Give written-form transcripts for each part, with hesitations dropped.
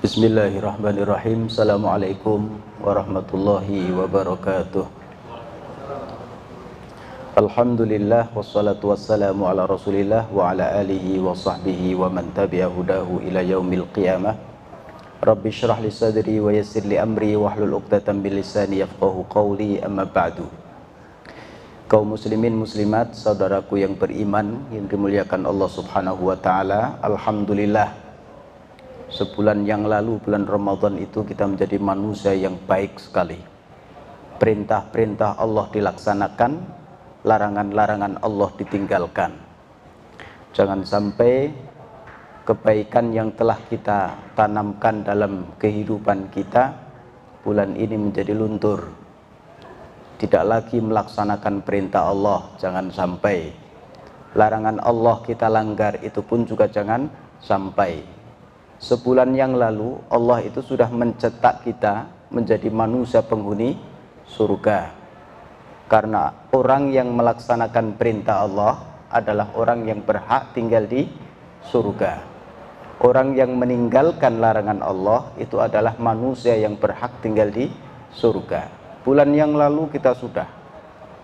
Bismillahirrahmanirrahim. Assalamualaikum warahmatullahi wabarakatuh. Alhamdulillah wassalatu wassalamu ala Rasulillah wa ala alihi wa sahbihi wa man tabi'a hudahu ila yaumil qiyamah. Rabbi shrah li sadri wa yassir li amri wahlul 'uqdatam min lisani yafqahu qawli, amma ba'du. Kaum muslimin muslimat, saudaraku yang beriman yang dimuliakan Allah Subhanahu wa taala, alhamdulillah sebulan yang lalu, bulan Ramadan itu kita menjadi manusia yang baik sekali. Perintah-perintah Allah dilaksanakan, larangan-larangan Allah ditinggalkan. Jangan sampai kebaikan yang telah kita tanamkan dalam kehidupan kita bulan ini menjadi luntur. Tidak lagi melaksanakan perintah Allah, jangan sampai. Larangan Allah kita langgar, itu pun juga jangan sampai. Sebulan yang lalu Allah itu sudah mencetak kita menjadi manusia penghuni surga. Karena orang yang melaksanakan perintah Allah adalah orang yang berhak tinggal di surga. Orang yang meninggalkan larangan Allah itu adalah manusia yang berhak tinggal di surga. Bulan yang lalu kita sudah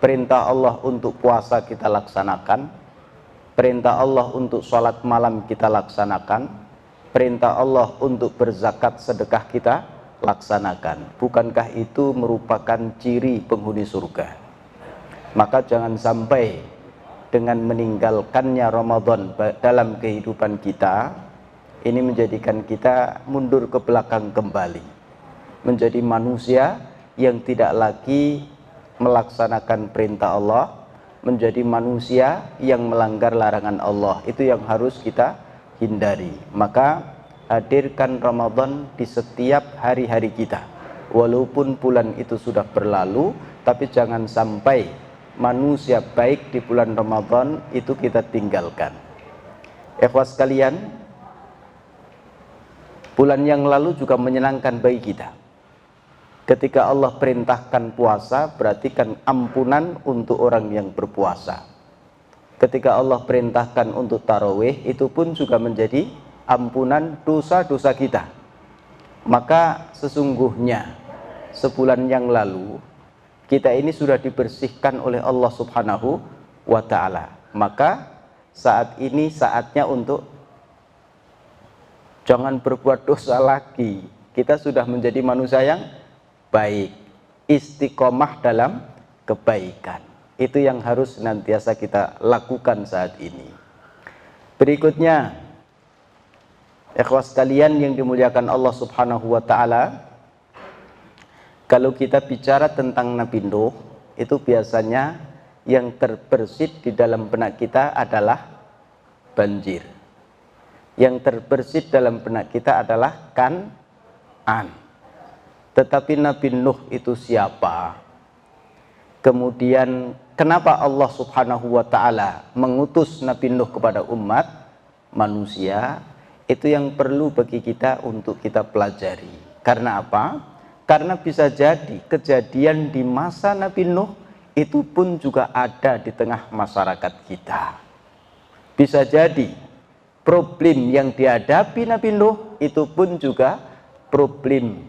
perintah Allah untuk puasa kita laksanakan, perintah Allah untuk sholat malam kita laksanakan, perintah Allah untuk berzakat sedekah kita laksanakan. Bukankah itu merupakan ciri penghuni surga? Maka jangan sampai dengan meninggalkannya Ramadan dalam kehidupan kita, ini menjadikan kita mundur ke belakang kembali, menjadi manusia yang tidak lagi melaksanakan perintah Allah, menjadi manusia yang melanggar larangan Allah. Itu yang harus kita hindari. Maka hadirkan Ramadan di setiap hari-hari kita. Walaupun bulan itu sudah berlalu, tapi jangan sampai manusia baik di bulan Ramadan itu kita tinggalkan. Ikhwas sekalian, bulan yang lalu juga menyenangkan bagi kita. Ketika Allah perintahkan puasa, berarti kan ampunan untuk orang yang berpuasa. Ketika Allah perintahkan untuk tarawih, itu pun juga menjadi ampunan dosa-dosa kita. Maka sesungguhnya sebulan yang lalu kita ini sudah dibersihkan oleh Allah Subhanahu wa ta'ala. Maka saat ini saatnya untuk jangan berbuat dosa lagi. Kita sudah menjadi manusia yang baik, istiqomah dalam kebaikan. Itu yang harus senantiasa kita lakukan saat ini. Berikutnya, ikhwas sekalian yang dimuliakan Allah Subhanahu wa ta'ala, kalau kita bicara tentang Nabi Nuh, itu biasanya yang terbersit di dalam benak kita adalah banjir. Yang terbersit dalam benak kita adalah Kan'an. Tetapi Nabi Nuh itu siapa? Kemudian kenapa Allah Subhanahu wa ta'ala mengutus Nabi Nuh kepada umat manusia? Itu yang perlu bagi kita untuk kita pelajari. Karena apa? Karena bisa jadi kejadian di masa Nabi Nuh itu pun juga ada di tengah masyarakat kita. Bisa jadi problem yang dihadapi Nabi Nuh itu pun juga problem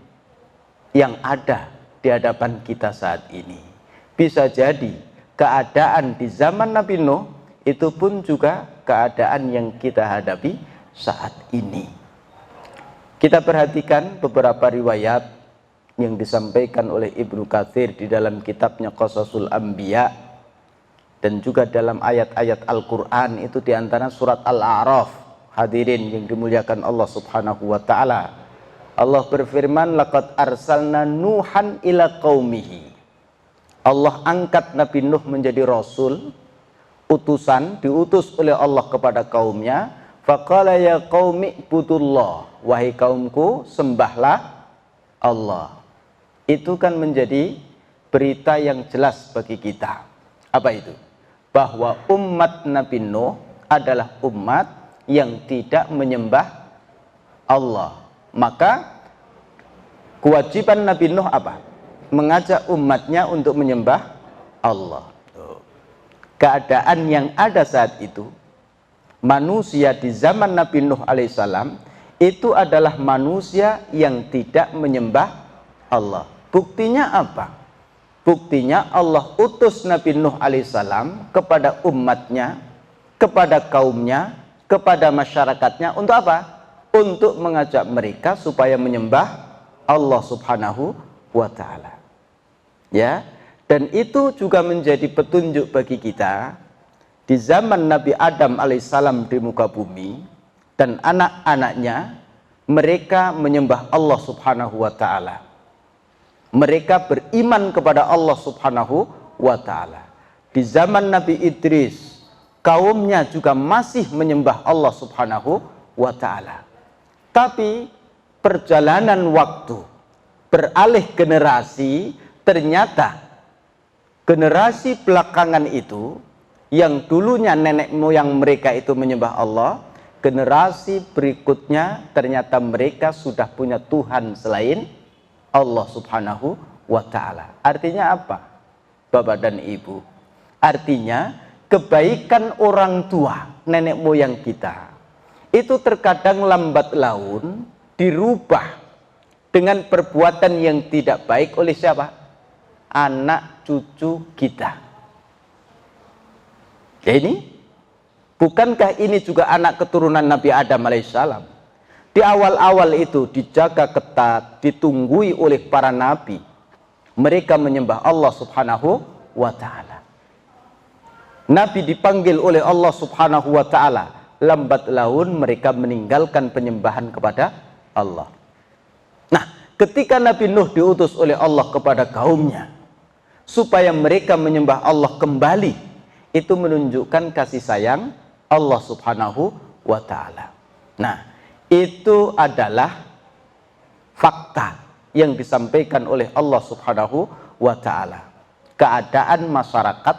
yang ada di hadapan kita saat ini. Bisa jadi keadaan di zaman Nabi Nuh itu pun juga keadaan yang kita hadapi saat ini. Kita perhatikan beberapa riwayat yang disampaikan oleh Ibnu Katsir di dalam kitabnya Qasasul Anbiya, dan juga dalam ayat-ayat Al-Quran itu diantara surat Al-A'raf. Hadirin yang dimuliakan Allah Subhanahu wa ta'ala, Allah berfirman, laqad arsalna Nuhan ila qaumihi. Allah angkat Nabi Nuh menjadi rasul, utusan, diutus oleh Allah kepada kaumnya. Faqala ya qaumi ibudullah, wahai kaumku sembahlah Allah. Itu kan menjadi berita yang jelas bagi kita. Apa itu? Bahwa umat Nabi Nuh adalah umat yang tidak menyembah Allah. Maka kewajiban Nabi Nuh apa? Mengajak umatnya untuk menyembah Allah. Keadaan yang ada saat itu, manusia di zaman Nabi Nuh alaihissalam itu adalah manusia yang tidak menyembah Allah. Buktinya apa? Buktinya Allah utus Nabi Nuh alaihissalam kepada umatnya, kepada kaumnya, kepada masyarakatnya untuk apa? Untuk mengajak mereka supaya menyembah Allah subhanahu wa ta'ala. Ya, dan itu juga menjadi petunjuk bagi kita di zaman Nabi Adam alaihissalam di muka bumi dan anak-anaknya, mereka menyembah Allah subhanahu wa ta'ala. Mereka beriman kepada Allah subhanahu wa ta'ala. Di zaman Nabi Idris, kaumnya juga masih menyembah Allah subhanahu wa ta'ala. Tapi perjalanan waktu, beralih generasi, ternyata generasi belakangan itu, yang dulunya nenek moyang mereka itu menyembah Allah, generasi berikutnya ternyata mereka sudah punya Tuhan selain Allah subhanahu wa ta'ala. Artinya apa, Bapak dan Ibu? Artinya kebaikan orang tua, nenek moyang kita, itu terkadang lambat laun dirubah dengan perbuatan yang tidak baik oleh siapa? Anak cucu kita. Ya ini, bukankah ini juga anak keturunan Nabi Adam alaihissalam? Di awal-awal itu dijaga ketat, ditunggui oleh para nabi. Mereka menyembah Allah subhanahu wa ta'ala. Nabi dipanggil oleh Allah subhanahu wa ta'ala. Lambat laun mereka meninggalkan penyembahan kepada Allah. Nah, ketika Nabi Nuh diutus oleh Allah kepada kaumnya supaya mereka menyembah Allah kembali, itu menunjukkan kasih sayang Allah subhanahu wa ta'ala. Nah, itu adalah fakta yang disampaikan oleh Allah subhanahu wa ta'ala. Keadaan masyarakat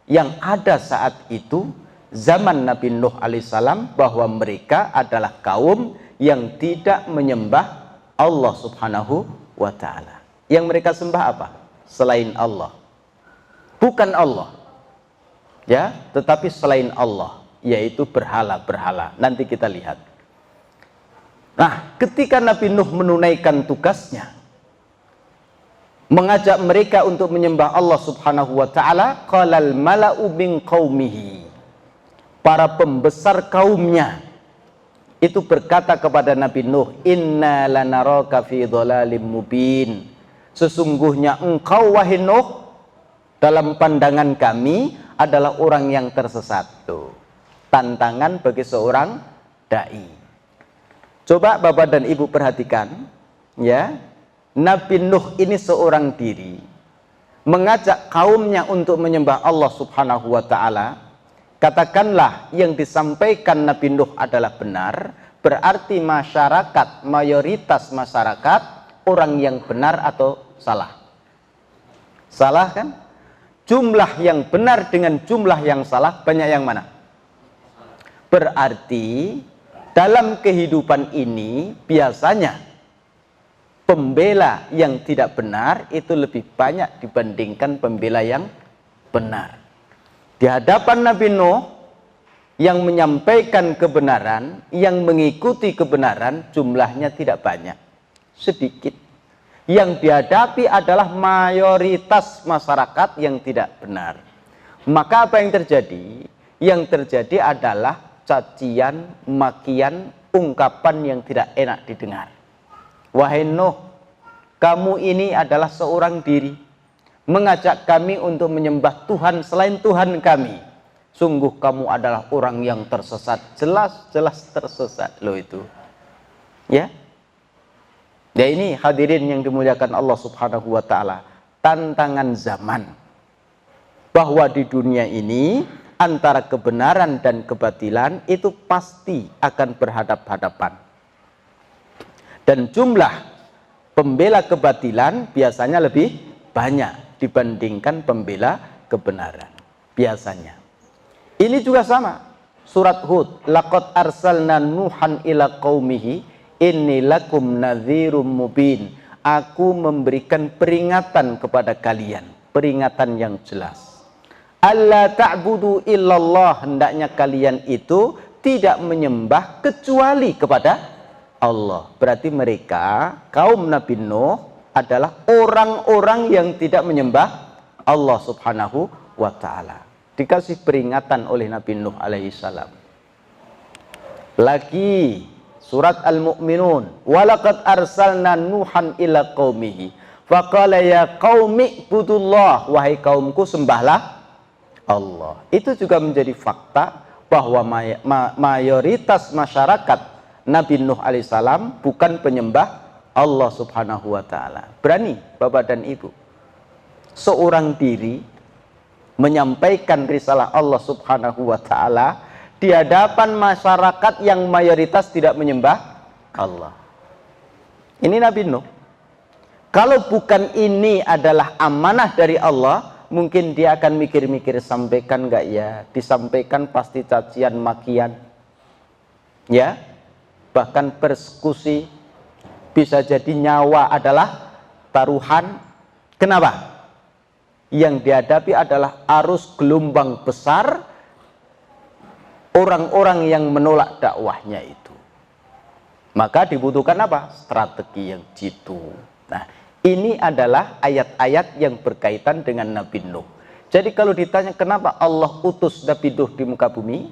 yang ada saat itu, zaman Nabi Nuh alaihissalam, bahwa mereka adalah kaum yang tidak menyembah Allah subhanahu wa ta'ala. Yang mereka sembah apa? Selain Allah. Bukan Allah, ya, tetapi selain Allah, yaitu berhala-berhala. Nanti kita lihat. Nah, ketika Nabi Nuh menunaikan tugasnya, mengajak mereka untuk menyembah Allah subhanahu wa ta'ala, qalal mala'u min qaumihi, para pembesar kaumnya itu berkata kepada Nabi Nuh, inna lanaraka fi dhalalim mubin, sesungguhnya engkau wahai Nuh dalam pandangan kami adalah orang yang tersesat. Tuh, tantangan bagi seorang dai. Coba Bapak dan Ibu perhatikan, ya, Nabi Nuh ini seorang diri mengajak kaumnya untuk menyembah Allah subhanahu wa ta'ala. Katakanlah yang disampaikan Nabi Nuh adalah benar, berarti masyarakat, mayoritas masyarakat, orang yang benar atau salah? Salah kan? Jumlah yang benar dengan jumlah yang salah, banyak yang mana? Berarti dalam kehidupan ini biasanya pembela yang tidak benar itu lebih banyak dibandingkan pembela yang benar. Di hadapan Nabi Nuh yang menyampaikan kebenaran, yang mengikuti kebenaran, jumlahnya tidak banyak, sedikit. Yang dihadapi adalah mayoritas masyarakat yang tidak benar. Maka apa yang terjadi? Yang terjadi adalah cacian, makian, ungkapan yang tidak enak didengar. Wahai Nuh, kamu ini adalah seorang diri, mengajak kami untuk menyembah Tuhan selain Tuhan kami. Sungguh kamu adalah orang yang tersesat, jelas-jelas tersesat loh itu. Ya. Ya, ini hadirin yang dimuliakan Allah subhanahu wa ta'ala, tantangan zaman, bahwa di dunia ini antara kebenaran dan kebatilan itu pasti akan berhadap-hadapan. Dan jumlah pembela kebatilan biasanya lebih banyak dibandingkan pembela kebenaran. Biasanya. Ini juga sama. Surat Hud. Laqad arsalna Nuhan ila qaumihi inni lakum nadhirum mubin. Aku memberikan peringatan kepada kalian. Peringatan yang jelas. Allah ta'budu illallah, hendaknya kalian itu tidak menyembah kecuali kepada Allah. Berarti mereka, kaum Nabi Nuh, adalah orang-orang yang tidak menyembah Allah subhanahu wa ta'ala. Dikasih peringatan oleh Nabi Nuh alaihi salam. Lagi surat Al-Mu'minun, walaqad arsalna Nuhan ila qaumihi faqala ya qaumi ibudullah, wahai kaumku sembahlah Allah. Itu juga menjadi fakta bahwa mayoritas masyarakat Nabi Nuh alaihissalam bukan penyembah Allah subhanahu wa ta'ala. Berani Bapak dan Ibu seorang diri menyampaikan risalah Allah subhanahu wa ta'ala di hadapan masyarakat yang mayoritas tidak menyembah Allah. Ini Nabi Nuh. Kalau bukan ini adalah amanah dari Allah, mungkin dia akan mikir-mikir, sampaikan nggak ya? Disampaikan pasti cacian makian, ya, bahkan persekusi, bisa jadi nyawa adalah taruhan. Kenapa? Yang dihadapi adalah arus gelombang besar orang-orang yang menolak dakwahnya itu. Maka dibutuhkan apa? Strategi yang jitu. Nah, ini adalah ayat-ayat yang berkaitan dengan Nabi Nuh. Jadi kalau ditanya kenapa Allah utus Nabi Nuh di muka bumi,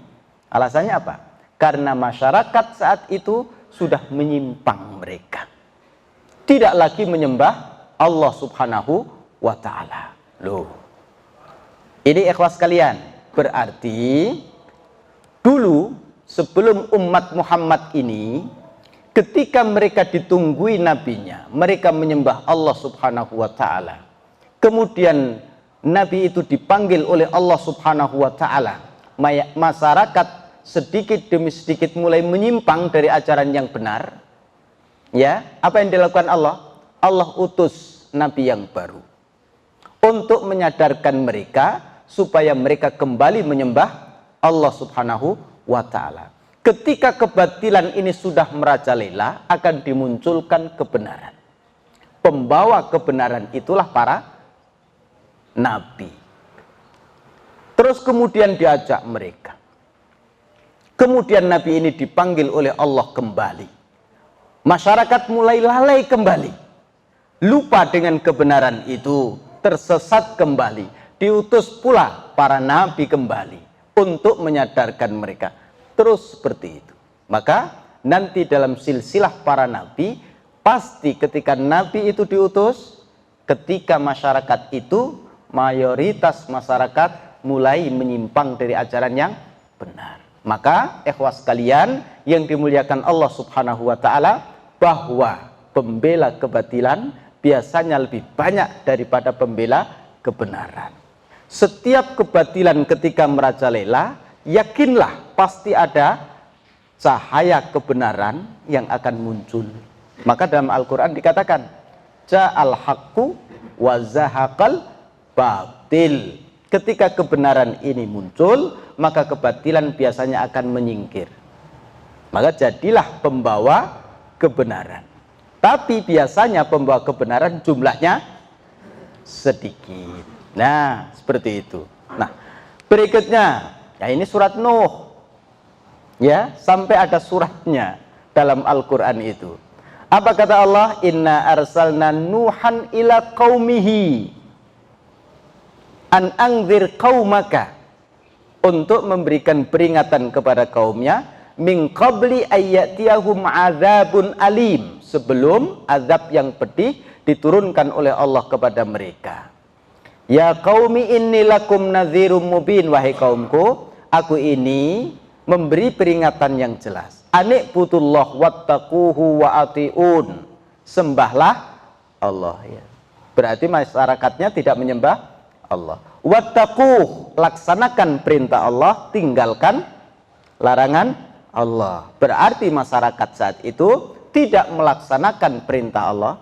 alasannya apa? Karena masyarakat saat itu sudah menyimpang mereka. Tidak lagi menyembah Allah subhanahu wa ta'ala. Loh, ini ikhwas kalian, berarti dulu sebelum umat Muhammad ini, ketika mereka ditunggui nabinya, mereka menyembah Allah subhanahu wa ta'ala. Kemudian nabi itu dipanggil oleh Allah subhanahu wa ta'ala. Masyarakat sedikit demi sedikit mulai menyimpang dari ajaran yang benar. Ya, apa yang dilakukan Allah? Allah utus nabi yang baru untuk menyadarkan mereka supaya mereka kembali menyembah Allah subhanahu wa ta'ala. Ketika kebatilan ini sudah merajalela, akan dimunculkan kebenaran. Pembawa kebenaran itulah para nabi. Terus kemudian diajak mereka. Kemudian nabi ini dipanggil oleh Allah kembali. Masyarakat mulai lalai kembali. Lupa dengan kebenaran itu, tersesat kembali. Diutus pula para nabi kembali untuk menyadarkan mereka. Terus seperti itu. Maka nanti dalam silsilah para nabi, pasti ketika nabi itu diutus, ketika masyarakat itu, mayoritas masyarakat mulai menyimpang dari ajaran yang benar. Maka ikhwas kalian yang dimuliakan Allah subhanahu wa ta'ala, bahwa pembela kebatilan biasanya lebih banyak daripada pembela kebenaran. Setiap kebatilan ketika merajalela, yakinlah pasti ada cahaya kebenaran yang akan muncul. Maka dalam Al-Quran dikatakan, ja'al haqqu wa zahaqal batil. Ketika kebenaran ini muncul, maka kebatilan biasanya akan menyingkir. Maka jadilah pembawa kebenaran. Tapi biasanya pembawa kebenaran jumlahnya sedikit. Nah, seperti itu. Nah, berikutnya, ya ini surat Nuh. Ya, sampai ada suratnya dalam Al-Quran itu. Apa kata Allah? Inna arsalna Nuhan ila qaumihi an anzir qaumaka, untuk memberikan peringatan kepada kaumnya, min qabli ayyatiyahum azabun alim, sebelum azab yang pedih diturunkan oleh Allah kepada mereka. Ya qaumi inni lakum nadhirum mubin, wahai kaumku, aku ini memberi peringatan yang jelas. Anikbutullah wattaquhu wa ati'un, sembahlah Allah, ya. Berarti masyarakatnya tidak menyembah Allah. Wattaquh, laksanakan perintah Allah, tinggalkan larangan Allah. Berarti masyarakat saat itu tidak melaksanakan perintah Allah.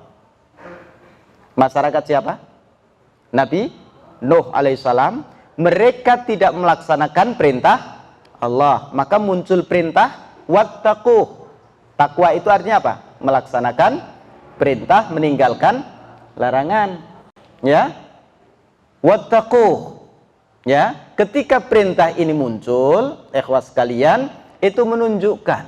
Masyarakat siapa? Nabi Nuh alaihissalam. Mereka tidak melaksanakan perintah Allah, maka muncul perintah wattaquh. Takwa itu artinya apa? Melaksanakan perintah, meninggalkan larangan. Ya, wattaquh. Ya, ketika perintah ini muncul, ikhwas kalian, itu menunjukkan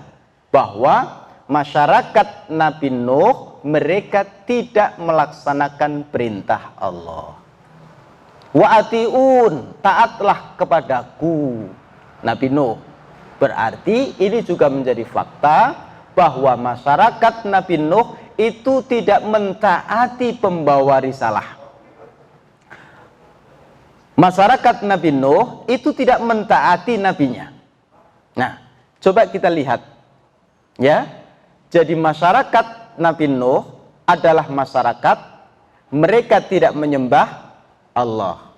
bahwa masyarakat Nabi Nuh mereka tidak melaksanakan perintah Allah. Wa atiun, taatlah kepadaku, Nabi Nuh. Berarti ini juga menjadi fakta bahwa masyarakat Nabi Nuh itu tidak mentaati pembawa risalah. Masyarakat Nabi Nuh itu tidak mentaati nabinya. Nah, coba kita lihat ya. Jadi masyarakat Nabi Nuh adalah masyarakat mereka tidak menyembah Allah.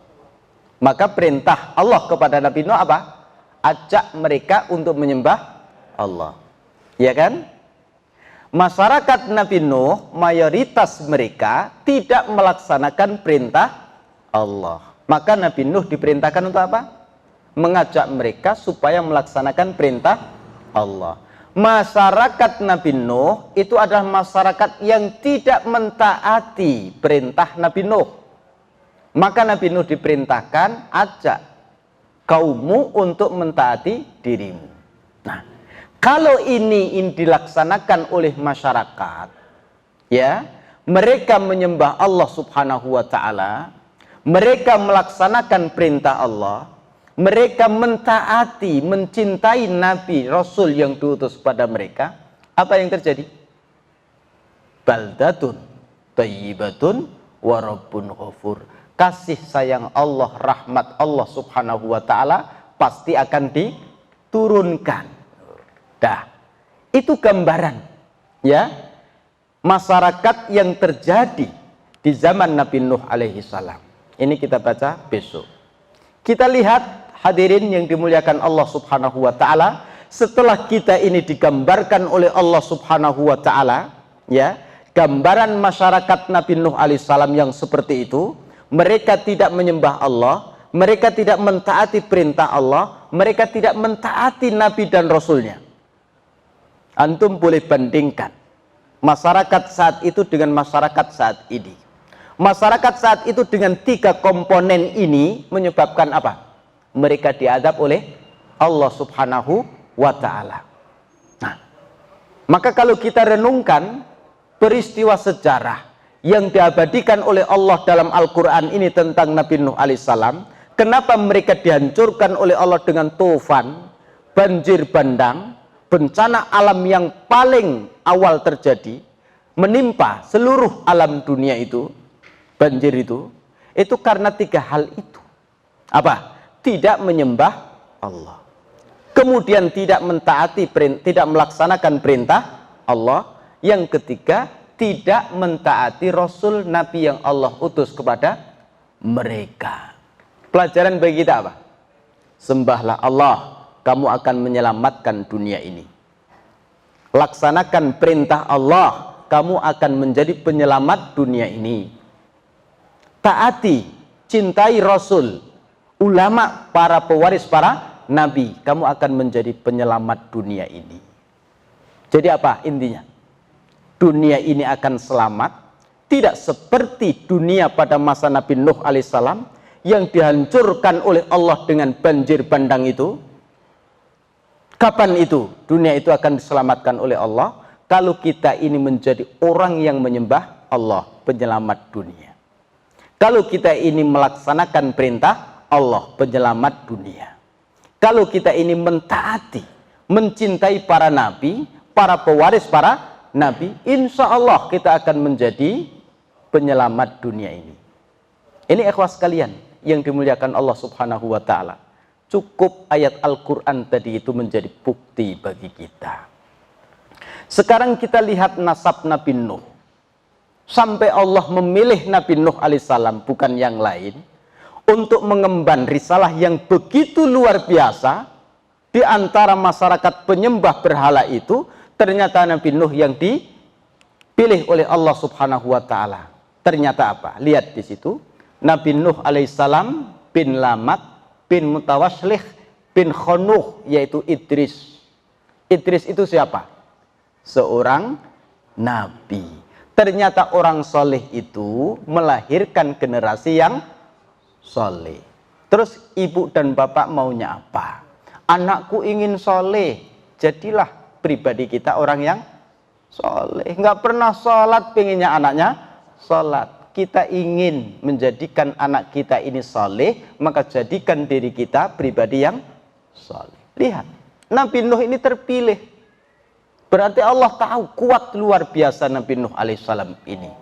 Maka perintah Allah kepada Nabi Nuh apa? Ajak mereka untuk menyembah Allah. Ya kan? Masyarakat Nabi Nuh mayoritas mereka tidak melaksanakan perintah Allah. Maka Nabi Nuh diperintahkan untuk apa? Mengajak mereka supaya melaksanakan perintah Allah. Masyarakat Nabi Nuh itu adalah masyarakat yang tidak mentaati perintah Nabi Nuh. Maka Nabi Nuh diperintahkan, ajak kaummu untuk mentaati dirimu. Nah, kalau ini dilaksanakan oleh masyarakat, ya, mereka menyembah Allah Subhanahu wa taala, mereka melaksanakan perintah Allah, mereka mentaati, mencintai Nabi Rasul yang diutus pada mereka, apa yang terjadi? Baldatun thayyibatun wa rabbun ghafur. Kasih sayang Allah, rahmat Allah Subhanahu wa taala pasti akan diturunkan. Dah, itu gambaran ya masyarakat yang terjadi di zaman Nabi Nuh alaihi salam. Ini kita baca besok. Kita lihat hadirin yang dimuliakan Allah Subhanahu wa taala, setelah kita ini digambarkan oleh Allah Subhanahu wa taala, ya, gambaran masyarakat Nabi Nuh alaihissalam yang seperti itu, mereka tidak menyembah Allah, mereka tidak mentaati perintah Allah, mereka tidak mentaati Nabi dan Rasulnya. Antum boleh bandingkan masyarakat saat itu dengan masyarakat saat ini. Masyarakat saat itu dengan tiga komponen ini menyebabkan apa? Mereka diadab oleh Allah Subhanahu wa ta'ala. Nah, maka kalau kita renungkan peristiwa sejarah yang diabadikan oleh Allah dalam Al-Quran ini tentang Nabi Nuh alaihissalam, kenapa mereka dihancurkan oleh Allah dengan tufan, banjir bandang, bencana alam yang paling awal terjadi, menimpa seluruh alam dunia itu, banjir itu karena tiga hal itu. Apa? Tidak menyembah Allah, kemudian tidak mentaati, tidak melaksanakan perintah Allah, yang ketiga tidak mentaati Rasul Nabi yang Allah utus kepada mereka. Pelajaran bagi kita apa? Sembahlah Allah, kamu akan menyelamatkan dunia ini. Laksanakan perintah Allah, kamu akan menjadi penyelamat dunia ini. Taati, cintai Rasul, ulama, para pewaris para nabi, kamu akan menjadi penyelamat dunia ini. Jadi apa intinya? Dunia ini akan selamat, tidak seperti dunia pada masa Nabi Nuh alaihissalam yang dihancurkan oleh Allah dengan banjir bandang itu. Kapan itu dunia itu akan diselamatkan oleh Allah? Kalau kita ini menjadi orang yang menyembah Allah, penyelamat dunia. Kalau kita ini melaksanakan perintah Allah, penyelamat dunia. Kalau kita ini mentaati, mencintai para nabi, para pewaris para nabi, insya Allah kita akan menjadi penyelamat dunia ini. Ini ikhwas sekalian yang dimuliakan Allah Subhanahu wa ta'ala. Cukup ayat Al-Quran tadi itu menjadi bukti bagi kita. Sekarang kita lihat nasab Nabi Nuh. Sampai Allah memilih Nabi Nuh alaihissalam, bukan yang lain, untuk mengemban risalah yang begitu luar biasa. Di antara masyarakat penyembah berhala itu, ternyata Nabi Nuh yang dipilih oleh Allah Subhanahu wa ta'ala. Ternyata apa? Lihat di situ. Nabi Nuh alaihissalam bin Lamak bin Mutawashlih bin Khonuh, yaitu Idris. Idris itu siapa? Seorang nabi. Ternyata orang soleh itu melahirkan generasi yang soleh. Terus ibu dan bapak maunya apa? Anakku ingin soleh, jadilah pribadi kita orang yang soleh. Nggak pernah sholat, pengennya anaknya sholat. Kita ingin menjadikan anak kita ini soleh, maka jadikan diri kita pribadi yang soleh. Lihat, Nabi Nuh ini terpilih. Berarti Allah tahu kuat luar biasa Nabi Nuh alaihissalam ini.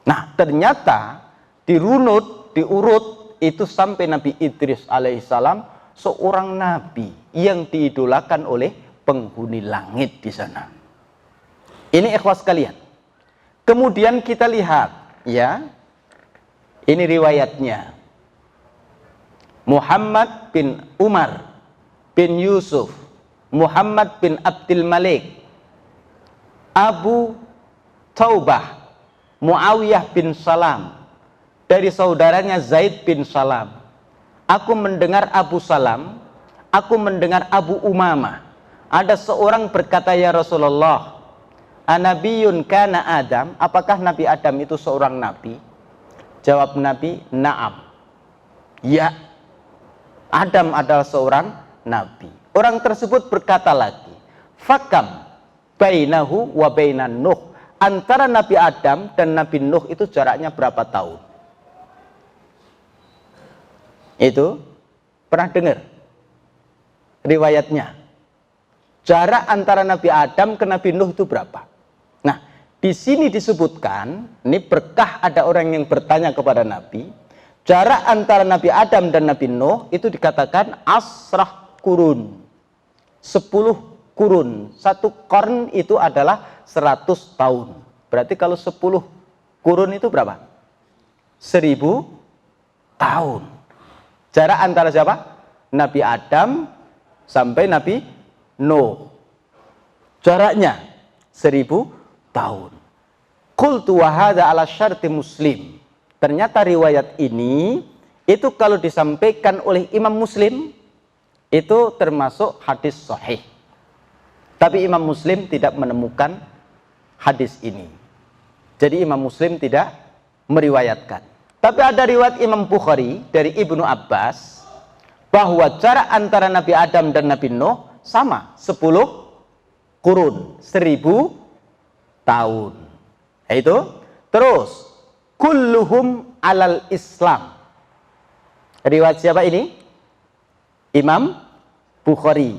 Nah, ternyata diurut itu sampai Nabi Idris alaihissalam, seorang nabi yang diidolakan oleh penghuni langit di sana. Ini ikhwas sekalian. Kemudian kita lihat, ya, ini riwayatnya. Muhammad bin Umar bin Yusuf, Muhammad bin Abdul Malik, Abu Taubah, Muawiyah bin Salam, dari saudaranya Zaid bin Salam. Aku mendengar Abu Salam, aku mendengar Abu Umamah. Ada seorang berkata, ya Rasulullah, Anabiyun kana Adam, apakah Nabi Adam itu seorang nabi? Jawab Nabi, na'am. Ya, Adam adalah seorang nabi. Orang tersebut berkata lagi, fakam bainahu wa bainan Nuh. Antara Nabi Adam dan Nabi Nuh itu jaraknya berapa tahun? Itu pernah dengar riwayatnya? Jarak antara Nabi Adam ke Nabi Nuh itu berapa? Nah, di sini disebutkan, ini berkah ada orang yang bertanya kepada Nabi, jarak antara Nabi Adam dan Nabi Nuh itu dikatakan asrah kurun, 10 kurun. 1 korn itu adalah 100 tahun. Berarti kalau 10 kurun itu berapa? 1000 tahun. Jarak antara siapa? Nabi Adam sampai Nabi Nuh. Jaraknya 1000 tahun. Qultu wa hadza ala syarti Muslim. Ternyata riwayat ini itu kalau disampaikan oleh Imam Muslim itu termasuk hadis sahih. Tapi Imam Muslim tidak menemukan hadis ini. Jadi Imam Muslim tidak meriwayatkan. Tapi ada riwayat Imam Bukhari dari Ibnu Abbas bahwa jarak antara Nabi Adam dan Nabi Nuh sama, 10 kurun, 1000 tahun. Itu terus kulluhum alal Islam. Riwayat siapa ini? Imam Bukhari.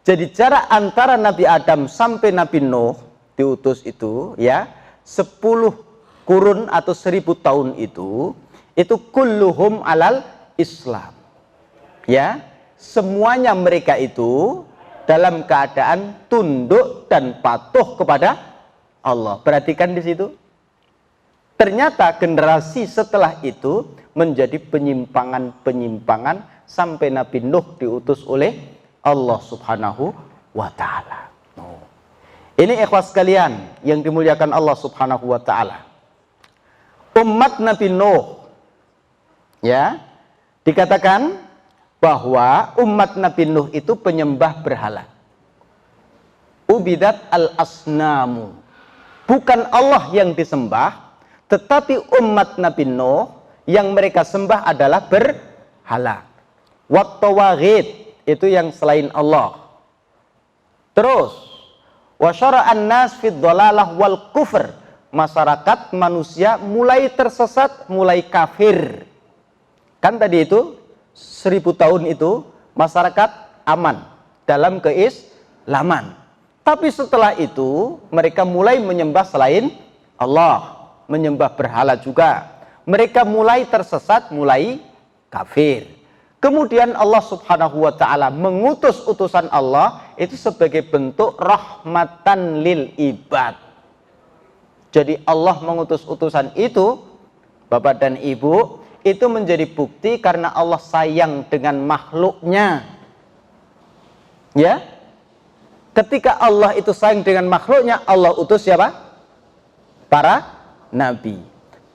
Jadi jarak antara Nabi Adam sampai Nabi Nuh diutus itu, ya, 10 kurun atau 1000 tahun itu kulluhum alal Islam. Ya, semuanya mereka itu dalam keadaan tunduk dan patuh kepada Allah. Perhatikan di situ. Ternyata generasi setelah itu menjadi penyimpangan-penyimpangan sampai Nabi Nuh diutus oleh Allah Subhanahu wa taala. Ini ikhwas sekalian yang dimuliakan Allah Subhanahu wa taala. Umat Nabi Nuh, ya, dikatakan bahwa umat Nabi Nuh itu penyembah berhala. Ubidat al-asnamu. Bukan Allah yang disembah, tetapi umat Nabi Nuh yang mereka sembah adalah berhala. Wat-tawaghit, itu yang selain Allah. Terus, wa syara'an nas fid dhalalah wal kufr. Masyarakat manusia mulai tersesat, mulai kafir. Kan tadi itu 1000 tahun itu masyarakat aman dalam keislaman. Tapi setelah itu mereka mulai menyembah selain Allah, menyembah berhala juga. Mereka mulai tersesat, mulai kafir. Kemudian Allah Subhanahu wa taala mengutus utusan Allah itu sebagai bentuk rahmatan lil ibad. Jadi Allah mengutus utusan itu, Bapak dan Ibu, itu menjadi bukti karena Allah sayang dengan makhluknya. Ya, ketika Allah itu sayang dengan makhluknya, Allah utus siapa? Para nabi.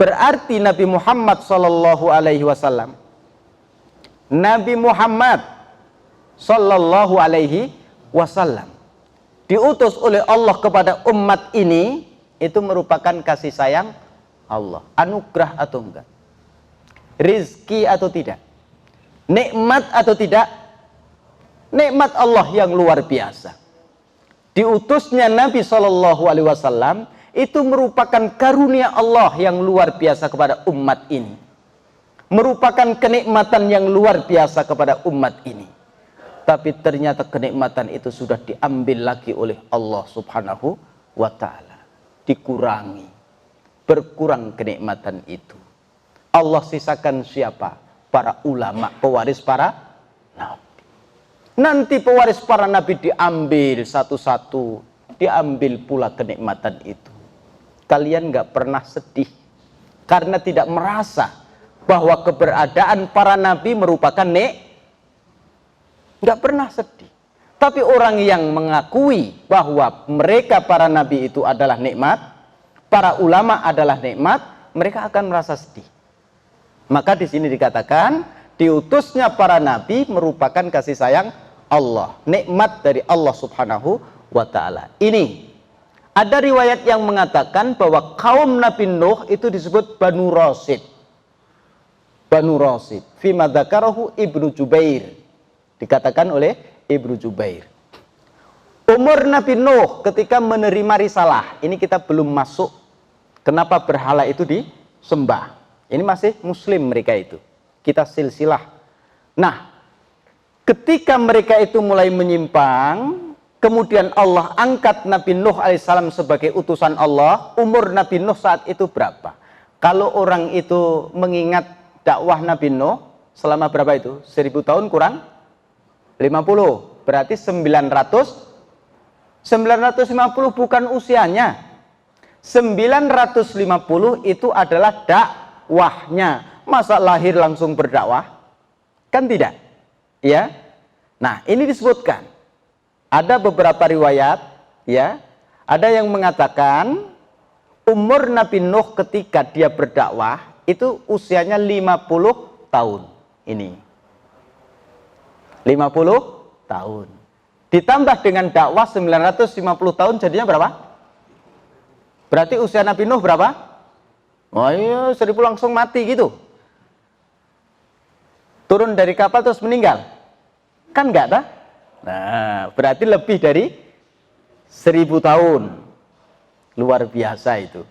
Berarti Nabi Muhammad sallallahu alaihi wasallam, Nabi Muhammad sallallahu alaihi wasallam diutus oleh Allah kepada umat ini, itu merupakan kasih sayang Allah, anugerah atau enggak, rizki atau tidak, nikmat atau tidak, nikmat Allah yang luar biasa. Diutusnya Nabi Shallallahu Alaihi Wasallam itu merupakan karunia Allah yang luar biasa kepada umat ini, merupakan kenikmatan yang luar biasa kepada umat ini. Tapi ternyata kenikmatan itu sudah diambil lagi oleh Allah Subhanahu wa Ta'ala, dikurangi, berkurang kenikmatan itu. Allah sisakan siapa? Para ulama, pewaris para nabi. Nanti pewaris para nabi diambil satu-satu, diambil pula kenikmatan itu. Kalian nggak pernah sedih karena tidak merasa bahwa keberadaan para nabi merupakan nggak pernah sedih. Tapi orang yang mengakui bahwa mereka para nabi itu adalah nikmat, para ulama adalah nikmat, mereka akan merasa sedih. Maka di sini dikatakan diutusnya para nabi merupakan kasih sayang Allah, nikmat dari Allah Subhanahu wa Ta'ala. Ini ada riwayat yang mengatakan bahwa kaum Nabi Nuh itu disebut Banu Rasid. Banu Rasid. Fima dzakarahu Ibnu Jubair. Dikatakan oleh Ibnu Jubair. Umur Nabi Nuh ketika menerima risalah, ini kita belum masuk kenapa berhala itu disembah. Ini masih muslim mereka itu. Kita silsilah. Nah, ketika mereka itu mulai menyimpang, kemudian Allah angkat Nabi Nuh alaihissalam sebagai utusan Allah. Umur Nabi Nuh saat itu berapa? Kalau orang itu mengingat dakwah Nabi Nuh selama berapa itu? 1000 tahun kurang 50, berarti 950 bukan usianya. 950 itu adalah dakwahnya. Masa lahir langsung berdakwah? Kan tidak. Ya. Nah, ini disebutkan. Ada beberapa riwayat, ya. Ada yang mengatakan umur Nabi Nuh ketika dia berdakwah itu usianya 50 tahun. Ini 50 tahun. Ditambah dengan dakwah 950 tahun jadinya berapa? Berarti usia Nabi Nuh berapa? Oh iya, 1000 langsung mati gitu. Turun dari kapal terus meninggal. Kan enggak tak? Nah, berarti lebih dari 1000 tahun. Luar biasa itu.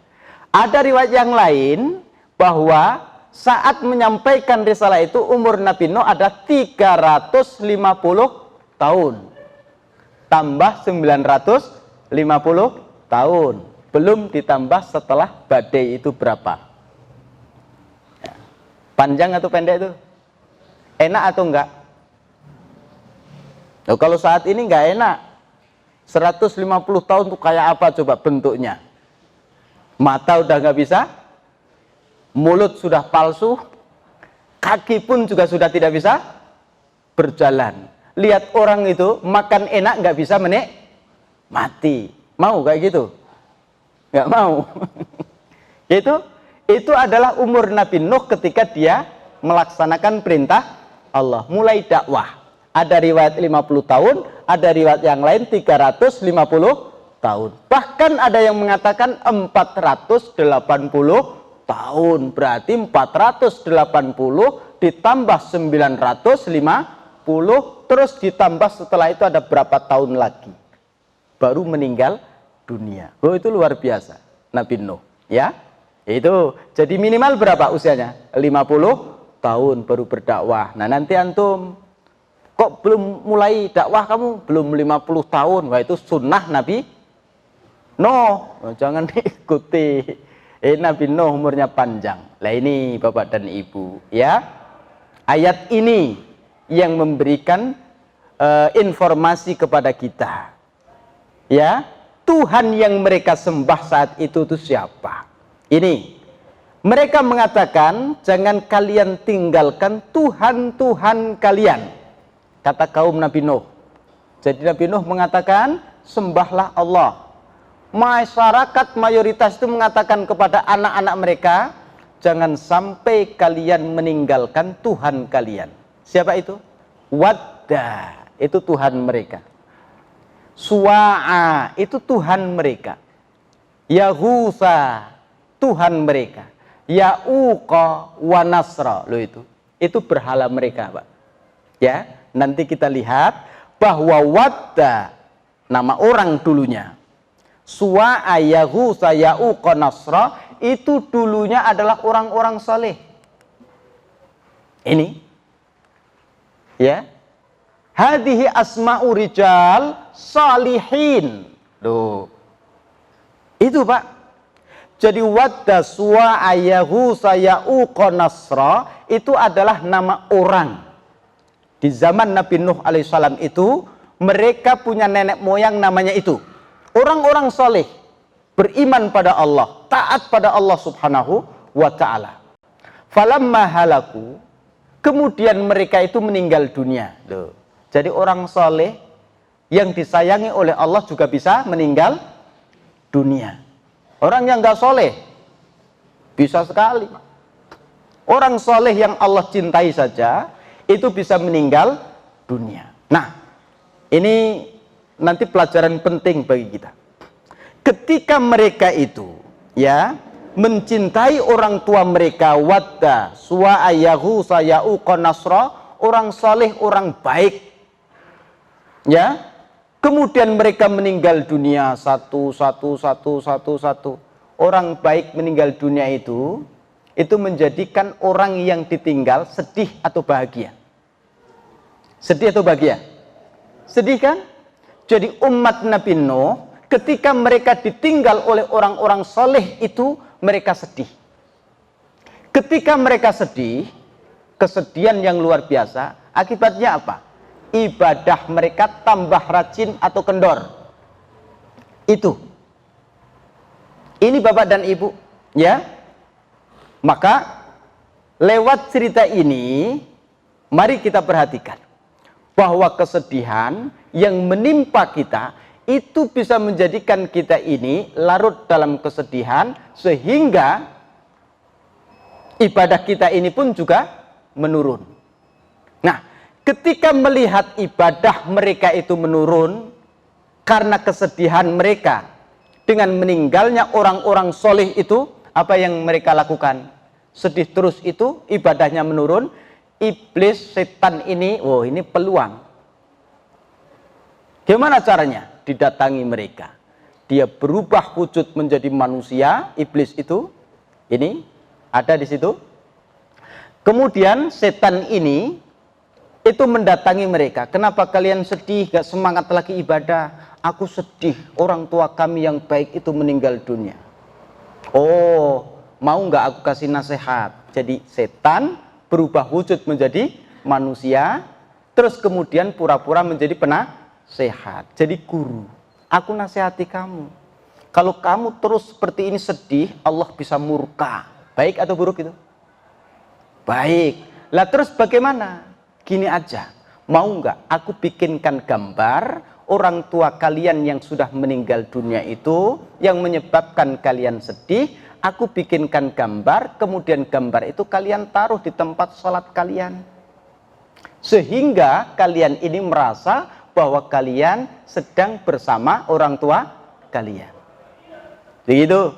Ada riwayat yang lain bahwa saat menyampaikan risalah itu umur Nabi Nuh ada 350 tahun. Tambah 950 tahun. Belum ditambah setelah badai itu berapa. Panjang atau pendek itu? Enak atau enggak? Nah, kalau saat ini enggak enak. 150 tahun itu kayak apa coba bentuknya? Mata udah enggak bisa, mulut sudah palsu, kaki pun juga sudah tidak bisa berjalan. Lihat orang itu makan enak nggak bisa mati. Mau kayak gitu? Nggak mau. Itu adalah umur Nabi Nuh ketika dia melaksanakan perintah Allah, mulai dakwah. Ada riwayat 50 tahun, ada riwayat yang lain 350 tahun. Bahkan ada yang mengatakan 480 tahun. Berarti 480 ditambah 950, terus ditambah setelah itu ada berapa tahun lagi baru meninggal dunia. Oh, itu luar biasa Nabi Nuh, ya. Itu jadi minimal berapa usianya? 50 tahun baru berdakwah. Nah, nanti antum kok belum mulai dakwah, kamu belum 50 tahun. Wah, itu sunnah Nabi Nuh. Jangan diikuti. Nabi Nuh umurnya panjang. Lah ini Bapak dan Ibu, ya. Ayat ini yang memberikan informasi kepada kita. Ya, Tuhan yang mereka sembah saat itu siapa? Ini. Mereka mengatakan, jangan kalian tinggalkan Tuhan-Tuhan kalian. Kata kaum Nabi Nuh. Jadi Nabi Nuh mengatakan, sembahlah Allah. Masyarakat mayoritas itu mengatakan kepada anak-anak mereka, jangan sampai kalian meninggalkan Tuhan kalian. Siapa itu? Wadda, itu Tuhan mereka. Suwa'a, itu Tuhan mereka. Yahusa, Tuhan mereka. Ya'uqa wa Nasra, loh itu berhala mereka, Pak. Ya, nanti kita lihat bahwa Wadda nama orang dulunya. Suwa'a yaghutsa ya'uqa nasra, itu dulunya adalah orang-orang saleh. Ini ya, hadhihi asma'u rijal salihin. Loh, itu Pak. Jadi wadda, suwa'a yaghutsa ya'uqa nasra itu adalah nama orang. Di zaman Nabi Nuh alaihissalam itu, mereka punya nenek moyang namanya itu. Orang-orang soleh, beriman pada Allah, taat pada Allah subhanahu wa ta'ala. Falamma halaku, kemudian mereka itu meninggal dunia. Loh. Jadi orang soleh yang disayangi oleh Allah juga bisa meninggal dunia. Orang yang gak soleh, bisa sekali. Orang soleh yang Allah cintai saja, itu bisa meninggal dunia. Nah, ini nanti pelajaran penting bagi kita. Ketika mereka itu ya mencintai orang tua mereka, wadda suwa'a yaghutsa ya'uqa nasra, orang saleh, orang baik, ya, kemudian mereka meninggal dunia satu. Orang baik meninggal dunia itu menjadikan orang yang ditinggal sedih atau bahagia? Sedih atau bahagia? Sedih kan? Jadi umat Nabi Nuh ketika mereka ditinggal oleh orang-orang soleh itu, mereka sedih. Ketika mereka sedih, kesedihan yang luar biasa, akibatnya apa? Ibadah mereka tambah rajin atau kendor. Itu. Ini Bapak dan Ibu, ya. Maka lewat cerita ini, mari kita perhatikan bahwa kesedihan yang menimpa kita itu bisa menjadikan kita ini larut dalam kesedihan, sehingga ibadah kita ini pun juga menurun. Nah, ketika melihat ibadah mereka itu menurun karena kesedihan mereka dengan meninggalnya orang-orang soleh itu, apa yang mereka lakukan? Sedih terus itu, ibadahnya menurun. Iblis, setan ini, oh ini peluang. Gimana caranya? Didatangi mereka. Dia berubah wujud menjadi manusia, iblis itu. Ini ada di situ. Kemudian setan ini itu mendatangi mereka. Kenapa kalian sedih, gak semangat lagi ibadah? Aku sedih, orang tua kami yang baik itu meninggal dunia. Oh, mau nggak aku kasih nasihat? Jadi setan berubah wujud menjadi manusia, terus kemudian pura-pura menjadi penasehat, jadi guru. Aku nasihati kamu, kalau kamu terus seperti ini sedih, Allah bisa murka. Baik atau buruk itu? Baik. Lah terus bagaimana? Gini aja, mau nggak aku bikinkan gambar orang tua kalian yang sudah meninggal dunia itu, yang menyebabkan kalian sedih. Aku bikinkan gambar, kemudian gambar itu kalian taruh di tempat sholat kalian. Sehingga kalian ini merasa bahwa kalian sedang bersama orang tua kalian. Begitu?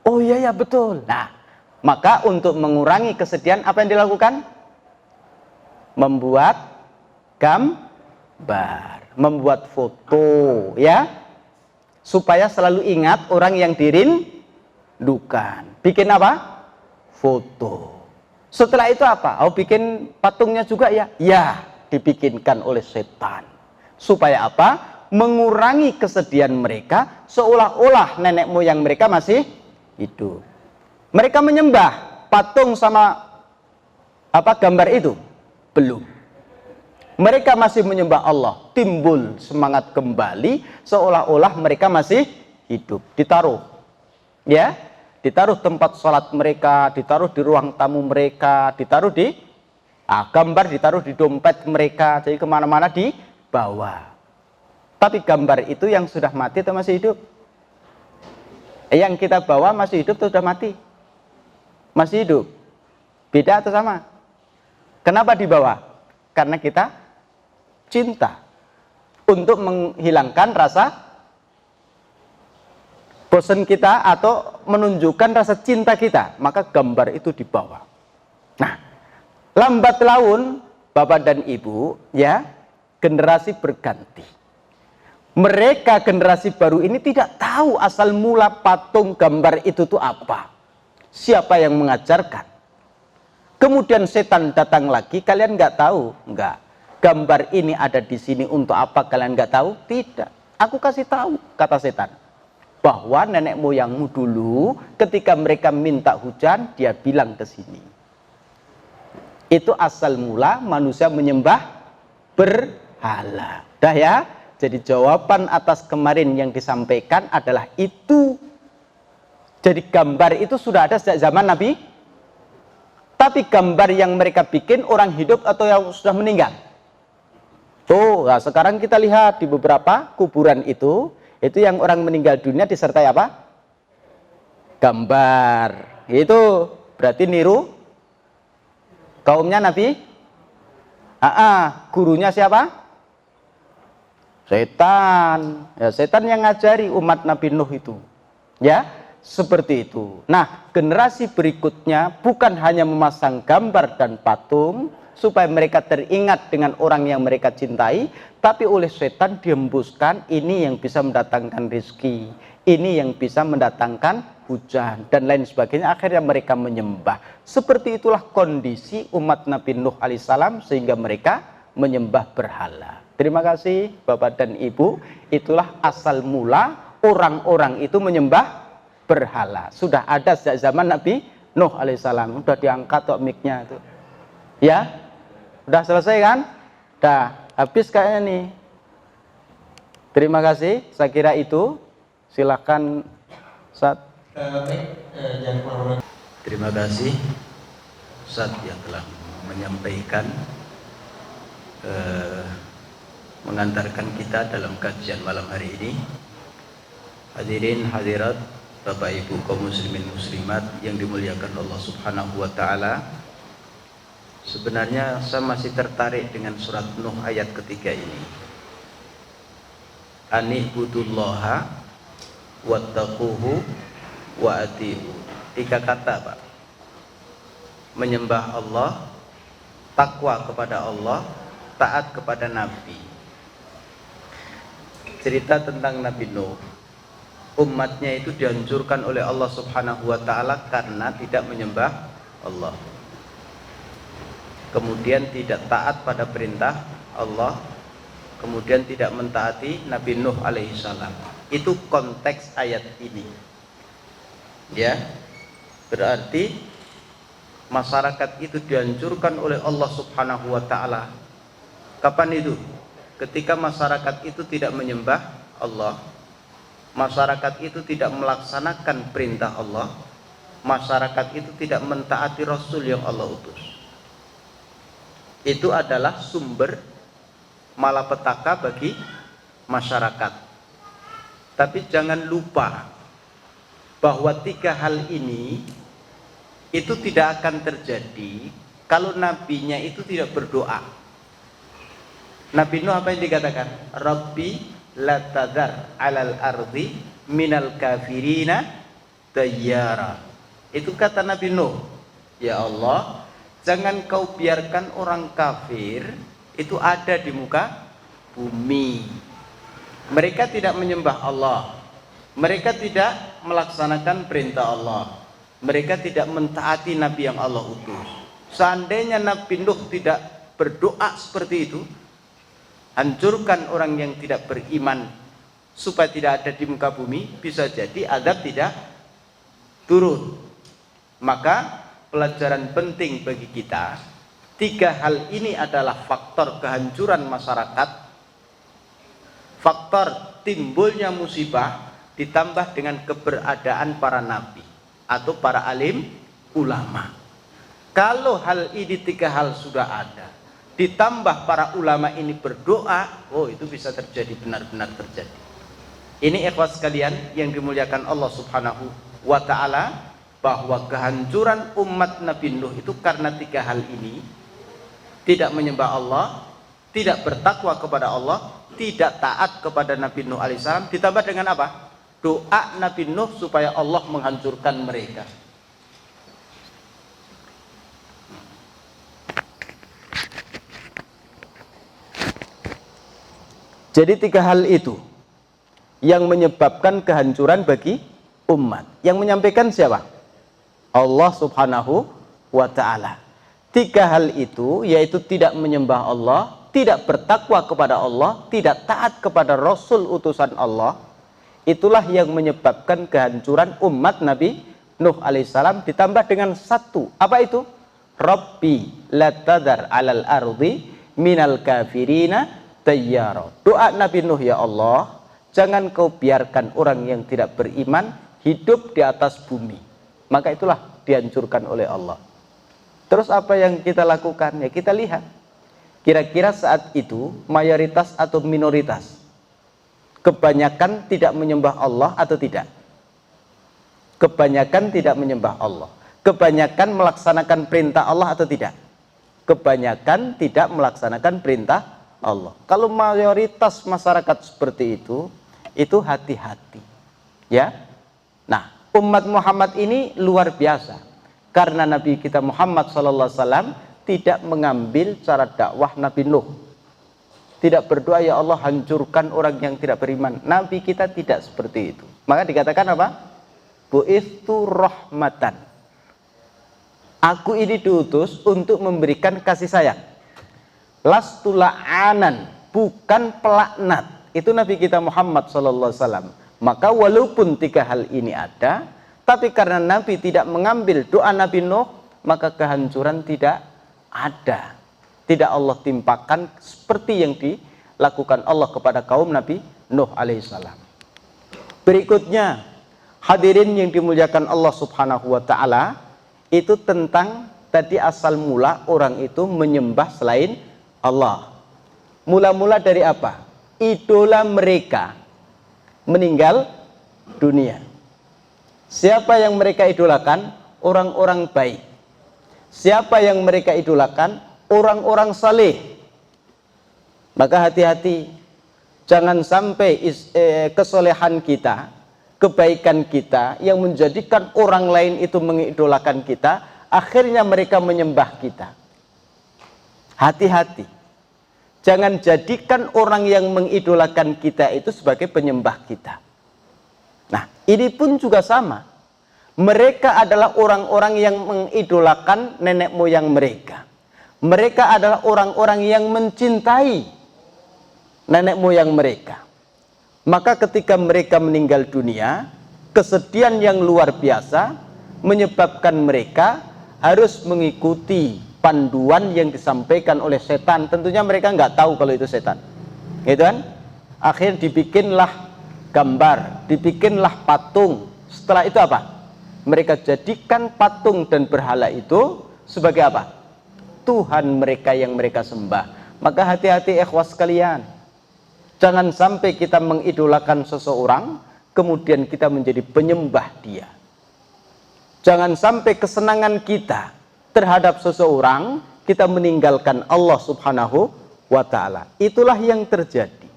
Oh iya ya betul. Nah, maka untuk mengurangi kesedihan apa yang dilakukan? Membuat gambar, membuat foto, ya. Supaya selalu ingat orang yang dirindukan. Bikin apa? Foto. Setelah itu apa? Oh, bikin patungnya juga ya? Ya, dibikinkan oleh setan. Supaya apa? Mengurangi kesedihan mereka, seolah-olah nenek moyang mereka masih hidup. Mereka menyembah patung sama apa gambar itu? Belum. Mereka masih menyembah Allah. Timbul semangat kembali, seolah-olah mereka masih hidup. Ditaruh, ya, ditaruh tempat sholat mereka, ditaruh di ruang tamu mereka, ditaruh di gambar, ditaruh di dompet mereka, jadi kemana-mana dibawa. Tapi gambar itu yang sudah mati atau masih hidup? Yang kita bawa masih hidup atau sudah mati? Masih hidup. Beda atau sama? Kenapa dibawa? Karena kita cinta, untuk menghilangkan rasa bosan kita atau menunjukkan rasa cinta kita, maka gambar itu dibawa. Nah, lambat laun Bapak dan Ibu, ya, generasi berganti. Mereka generasi baru ini tidak tahu asal mula patung gambar itu tuh apa. Siapa yang mengajarkan? Kemudian setan datang lagi, kalian nggak tahu? Nggak. Gambar ini ada di sini untuk apa, kalian nggak tahu? Tidak. Aku kasih tahu, kata setan. Bahwa nenek moyangmu dulu ketika mereka minta hujan, dia bilang ke sini. Itu asal mula manusia menyembah berhala. Dah ya? Jadi jawaban atas kemarin yang disampaikan adalah itu. Jadi gambar itu sudah ada sejak zaman Nabi. Tapi gambar yang mereka bikin orang hidup atau yang sudah meninggal. Tuh, nah sekarang kita lihat di beberapa kuburan itu yang orang meninggal dunia disertai apa? Gambar. Itu berarti niru kaumnya Nabi. Gurunya siapa? Setan. Ya, setan yang ngajari umat Nabi Nuh itu. Ya, seperti itu. Nah, generasi berikutnya bukan hanya memasang gambar dan patung supaya mereka teringat dengan orang yang mereka cintai, tapi oleh setan dihembuskan ini yang bisa mendatangkan rezeki, ini yang bisa mendatangkan hujan dan lain sebagainya. Akhirnya mereka menyembah. Seperti itulah kondisi umat Nabi Nuh alaihissalam sehingga mereka menyembah berhala. Terima kasih Bapak dan Ibu. Itulah asal mula orang-orang itu menyembah berhala. Sudah ada sejak zaman Nabi Nuh alaihissalam. Sudah diangkat kok mic-nya itu. Ya, udah selesai kan? Udah habis kayaknya nih. Terima kasih. Saya kira itu. Silakan Ustaz. Terima kasih Ustaz yang telah menyampaikan, mengantarkan kita dalam kajian malam hari ini. Hadirin hadirat, Bapak Ibu kaum muslimin muslimat yang dimuliakan Allah Subhanahu wa taala. Sebenarnya saya masih tertarik dengan surat Nuh ayat ketiga ini. Ani'budullaha wattaquhu wa ati'u. 3 kata, Pak. Menyembah Allah, takwa kepada Allah, taat kepada Nabi. Cerita tentang Nabi Nuh. Umatnya itu dihancurkan oleh Allah Subhanahu wa taala karena tidak menyembah Allah. Kemudian tidak taat pada perintah Allah, kemudian tidak mentaati Nabi Nuh alaihissalam. Itu konteks ayat ini. Ya. Berarti masyarakat itu dihancurkan oleh Allah Subhanahu wa taala. Kapan itu? Ketika masyarakat itu tidak menyembah Allah, masyarakat itu tidak melaksanakan perintah Allah, masyarakat itu tidak mentaati Rasul yang Allah utus. Itu adalah sumber malapetaka bagi masyarakat. Tapi jangan lupa bahwa 3 hal ini itu tidak akan terjadi kalau nabinya itu tidak berdoa. Nabi Nuh apa yang dikatakan? Rabbi la tadhar alal ardi minal kafirina dayyara. Itu kata Nabi Nuh. Ya Allah, jangan kau biarkan orang kafir itu ada di muka bumi. Mereka tidak menyembah Allah. Mereka tidak melaksanakan perintah Allah. Mereka tidak mentaati Nabi yang Allah utus. Seandainya Nabi Nuh tidak berdoa seperti itu, hancurkan orang yang tidak beriman supaya tidak ada di muka bumi, bisa jadi azab tidak turun. Maka pelajaran penting bagi kita, 3 hal ini adalah faktor kehancuran masyarakat, faktor timbulnya musibah, ditambah dengan keberadaan para nabi atau para alim ulama. Kalau hal ini 3 hal sudah ada, ditambah para ulama ini berdoa, oh itu bisa terjadi, benar-benar terjadi. Ini ikhwas sekalian yang dimuliakan Allah Subhanahu wa ta'ala, bahwa kehancuran umat Nabi Nuh itu karena 3 hal ini. Tidak menyembah Allah, tidak bertakwa kepada Allah, tidak taat kepada Nabi Nuh alaihissalam, ditambah dengan apa? Doa Nabi Nuh supaya Allah menghancurkan mereka. Jadi 3 hal itu yang menyebabkan kehancuran bagi umat. Yang menyampaikan siapa? Allah Subhanahu wa ta'ala. 3 hal itu, yaitu tidak menyembah Allah, tidak bertakwa kepada Allah, tidak taat kepada Rasul utusan Allah, itulah yang menyebabkan kehancuran umat Nabi Nuh alaihissalam, ditambah dengan 1. Apa itu? Rabbi la tadar alal ardi minal kafirina tayyara. Doa Nabi Nuh, ya Allah, jangan kau biarkan orang yang tidak beriman hidup di atas bumi. Maka itulah dihancurkan oleh Allah. Terus apa yang kita lakukan? Ya kita lihat. Kira-kira saat itu mayoritas atau minoritas? Kebanyakan tidak menyembah Allah atau tidak? Kebanyakan tidak menyembah Allah. Kebanyakan melaksanakan perintah Allah atau tidak? Kebanyakan tidak melaksanakan perintah Allah. Kalau mayoritas masyarakat seperti itu hati-hati. Ya. Nah, umat Muhammad ini luar biasa. Karena Nabi kita Muhammad SAW tidak mengambil cara dakwah Nabi Nuh. Tidak berdoa, ya Allah hancurkan orang yang tidak beriman. Nabi kita tidak seperti itu. Maka dikatakan apa? Bu'ithu rahmatan. Aku ini diutus untuk memberikan kasih sayang. Lastu la'anan, bukan pelaknat. Itu Nabi kita Muhammad SAW. Maka walaupun 3 hal ini ada, tapi karena Nabi tidak mengambil doa Nabi Nuh, maka kehancuran tidak ada. Tidak Allah timpakan seperti yang dilakukan Allah kepada kaum Nabi Nuh alaihissalam. Berikutnya, hadirin yang dimuliakan Allah Subhanahu wa ta'ala, itu tentang tadi asal mula orang itu menyembah selain Allah. Mula-mula dari apa? Idola mereka meninggal dunia. Siapa yang mereka idolakan? Orang-orang baik. Siapa yang mereka idolakan? Orang-orang saleh. Maka hati-hati, jangan sampai kesolehan kita, kebaikan kita yang menjadikan orang lain itu mengidolakan kita, akhirnya mereka menyembah kita. Hati-hati. Jangan jadikan orang yang mengidolakan kita itu sebagai penyembah kita. Nah, ini pun juga sama. Mereka adalah orang-orang yang mengidolakan nenek moyang mereka. Mereka adalah orang-orang yang mencintai nenek moyang mereka. Maka ketika mereka meninggal dunia, kesedihan yang luar biasa menyebabkan mereka harus mengikuti panduan yang disampaikan oleh setan. Tentunya mereka nggak tahu kalau itu setan, gitu kan? Akhirnya dibikinlah gambar, dibikinlah patung. Setelah itu apa? Mereka jadikan patung dan berhala itu sebagai apa? Tuhan mereka yang mereka sembah. Maka hati-hati ikhwas sekalian. Jangan sampai kita mengidolakan seseorang, kemudian kita menjadi penyembah dia. Jangan sampai kesenangan kita terhadap seseorang, kita meninggalkan Allah Subhanahu wa ta'ala. Itulah yang terjadi.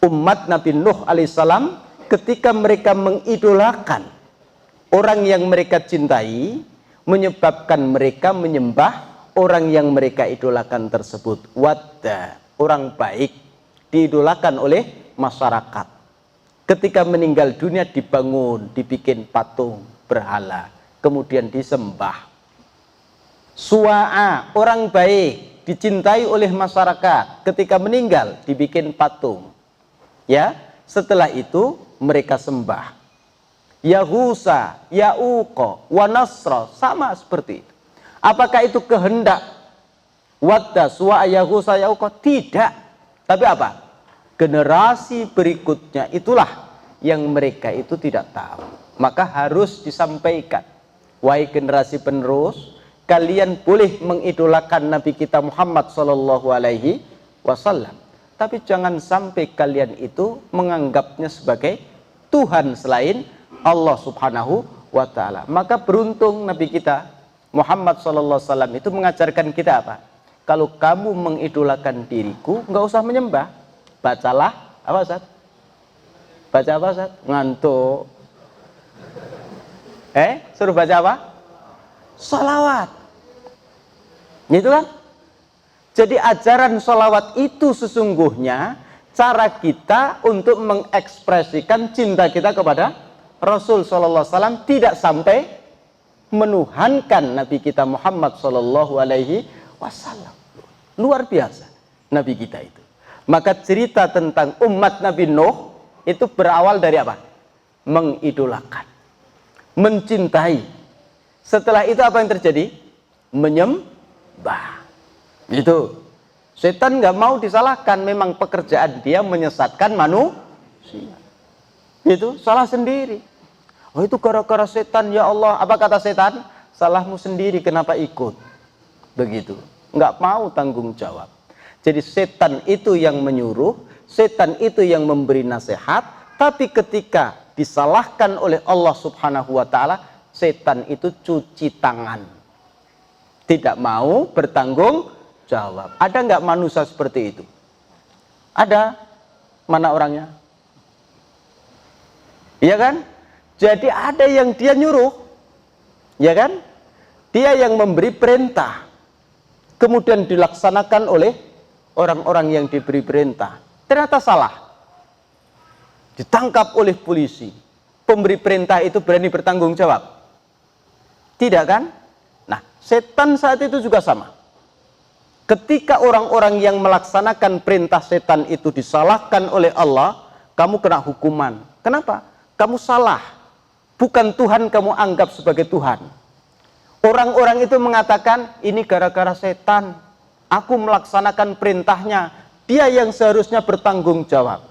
Umat Nabi Nuh alaihissalam ketika mereka mengidolakan orang yang mereka cintai, menyebabkan mereka menyembah orang yang mereka idolakan tersebut. Wadda, orang baik, diidolakan oleh masyarakat. Ketika meninggal dunia dibangun, dibikin patung, berhala, kemudian disembah. Suwa'a, orang baik, dicintai oleh masyarakat. Ketika meninggal dibikin patung. Ya, setelah itu mereka sembah. Yahusa, Ya'uqa, wa Nasra, sama seperti itu. Apakah itu kehendak Wadda, Suwa'a, Yahusa, Ya'uqa? Tidak. Tapi apa? Generasi berikutnya itulah yang mereka itu tidak tahu. Maka harus disampaikan, wahai generasi penerus, kalian boleh mengidolakan Nabi kita Muhammad SAW, tapi jangan sampai kalian itu menganggapnya sebagai Tuhan selain Allah Subhanahu wa ta'ala. Maka beruntung Nabi kita Muhammad SAW itu mengajarkan kita apa? Kalau kamu mengidolakan diriku, nggak usah menyembah. Bacalah, apa Ustaz? Baca apa Ustaz? Ngantuk. Suruh baca apa? Sholawat. Gitu kan? Jadi ajaran sholawat itu sesungguhnya cara kita untuk mengekspresikan cinta kita kepada Rasul sallallahu alaihi wasallam tidak sampai menuhankan Nabi kita Muhammad sallallahu alaihi wasallam. Luar biasa Nabi kita itu. Maka cerita tentang umat Nabi Nuh itu berawal dari apa? Mengidolakan, mencintai. Setelah itu apa yang terjadi? Menyembah. Itu setan nggak mau disalahkan, memang pekerjaan dia menyesatkan manusia. Itu salah sendiri. Oh itu gara-gara setan, ya Allah. Apa kata setan? Salahmu sendiri, kenapa ikut? Begitu. Nggak mau tanggung jawab. Jadi setan itu yang menyuruh, setan itu yang memberi nasihat, tapi ketika disalahkan oleh Allah Subhanahu wa taala, setan itu cuci tangan. Tidak mau bertanggung jawab. Ada nggak manusia seperti itu? Ada. Mana orangnya? Iya kan? Jadi ada yang dia nyuruh, ya kan? Dia yang memberi perintah, kemudian dilaksanakan oleh orang-orang yang diberi perintah. Ternyata salah, ditangkap oleh polisi. Pemberi perintah itu berani bertanggung jawab? Tidak kan? Nah, setan saat itu juga sama. Ketika orang-orang yang melaksanakan perintah setan itu disalahkan oleh Allah, kamu kena hukuman. Kenapa? Kamu salah. Bukan Tuhan kamu anggap sebagai Tuhan. Orang-orang itu mengatakan, ini gara-gara setan. Aku melaksanakan perintahnya. Dia yang seharusnya bertanggung jawab.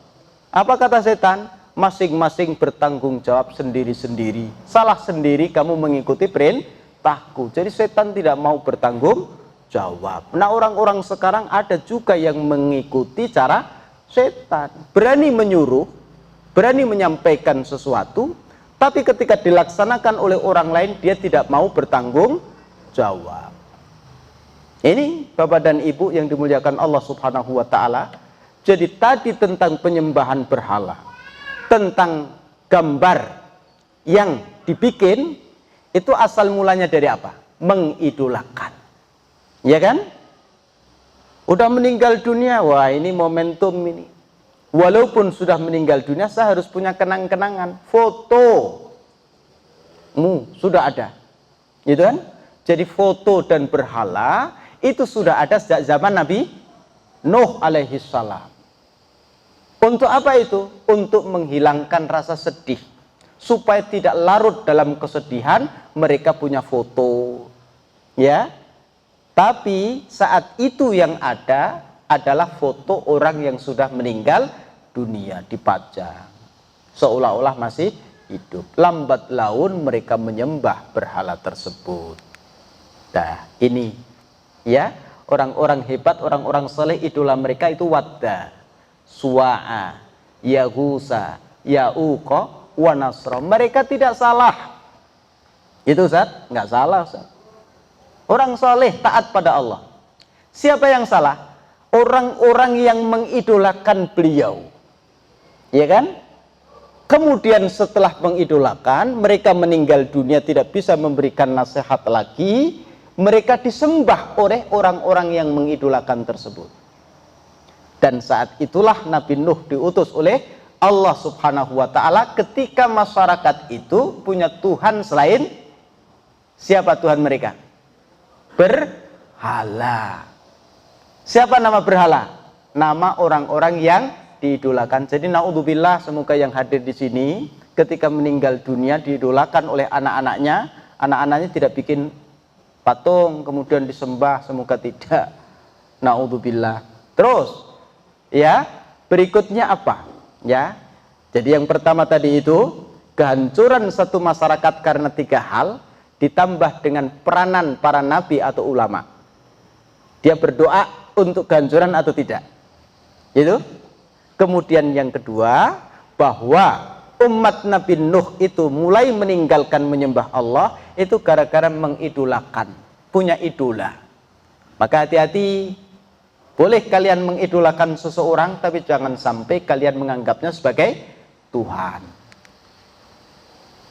Apa kata setan? Masing-masing bertanggung jawab sendiri-sendiri. Salah sendiri kamu mengikuti perintahku. Jadi setan tidak mau bertanggung jawab. Nah, orang-orang sekarang ada juga yang mengikuti cara setan. Berani menyuruh, berani menyampaikan sesuatu, tapi ketika dilaksanakan oleh orang lain, dia tidak mau bertanggung jawab. Ini Bapak dan Ibu yang dimuliakan Allah Subhanahu wa taala. Jadi tadi tentang penyembahan berhala, tentang gambar yang dibikin, itu asal mulanya dari apa? Mengidolakan. Ya kan? Udah meninggal dunia, wah ini momentum ini. Walaupun sudah meninggal dunia, saya harus punya kenang-kenangan. Fotomu sudah ada. Gitu kan? Jadi foto dan berhala itu sudah ada sejak zaman Nabi Nuh alaihi salam. Untuk apa itu? Untuk menghilangkan rasa sedih. Supaya tidak larut dalam kesedihan, mereka punya foto. Ya. Tapi saat itu yang ada adalah foto orang yang sudah meninggal dunia, dipajang seolah-olah masih hidup. Lambat laun mereka menyembah berhala tersebut. Nah ini ya, orang-orang hebat, orang-orang saleh, idola mereka itu Wadda, Suwa'a, Yagusa, Ya'uqa, wa Nasra. Mereka tidak salah. Itu Ustaz? Nggak salah Ustaz. Orang saleh taat pada Allah. Siapa yang salah? Orang-orang yang mengidolakan beliau, ya kan? Kemudian setelah mengidolakan, mereka meninggal dunia tidak bisa memberikan nasihat lagi, mereka disembah oleh orang-orang yang mengidolakan tersebut. Dan saat itulah Nabi Nuh diutus oleh Allah Subhanahu wa taala ketika masyarakat itu punya Tuhan selain siapa Tuhan mereka? Berhala. Siapa nama berhala? Nama orang-orang yang diidolakan. Jadi naudzubillah, semoga yang hadir di sini ketika meninggal dunia diidolakan oleh anak-anaknya, anak-anaknya tidak bikin patung kemudian disembah, semoga tidak. Naudzubillah. Terus ya, berikutnya apa? Ya. Jadi yang pertama tadi itu kehancuran satu masyarakat karena 3 hal, ditambah dengan peranan para nabi atau ulama. Dia berdoa untuk kehancuran atau tidak? Itu. Kemudian yang kedua, bahwa umat Nabi Nuh itu mulai meninggalkan menyembah Allah itu gara-gara mengidolakan, punya idola. Maka hati-hati, boleh kalian mengidolakan seseorang, tapi jangan sampai kalian menganggapnya sebagai Tuhan.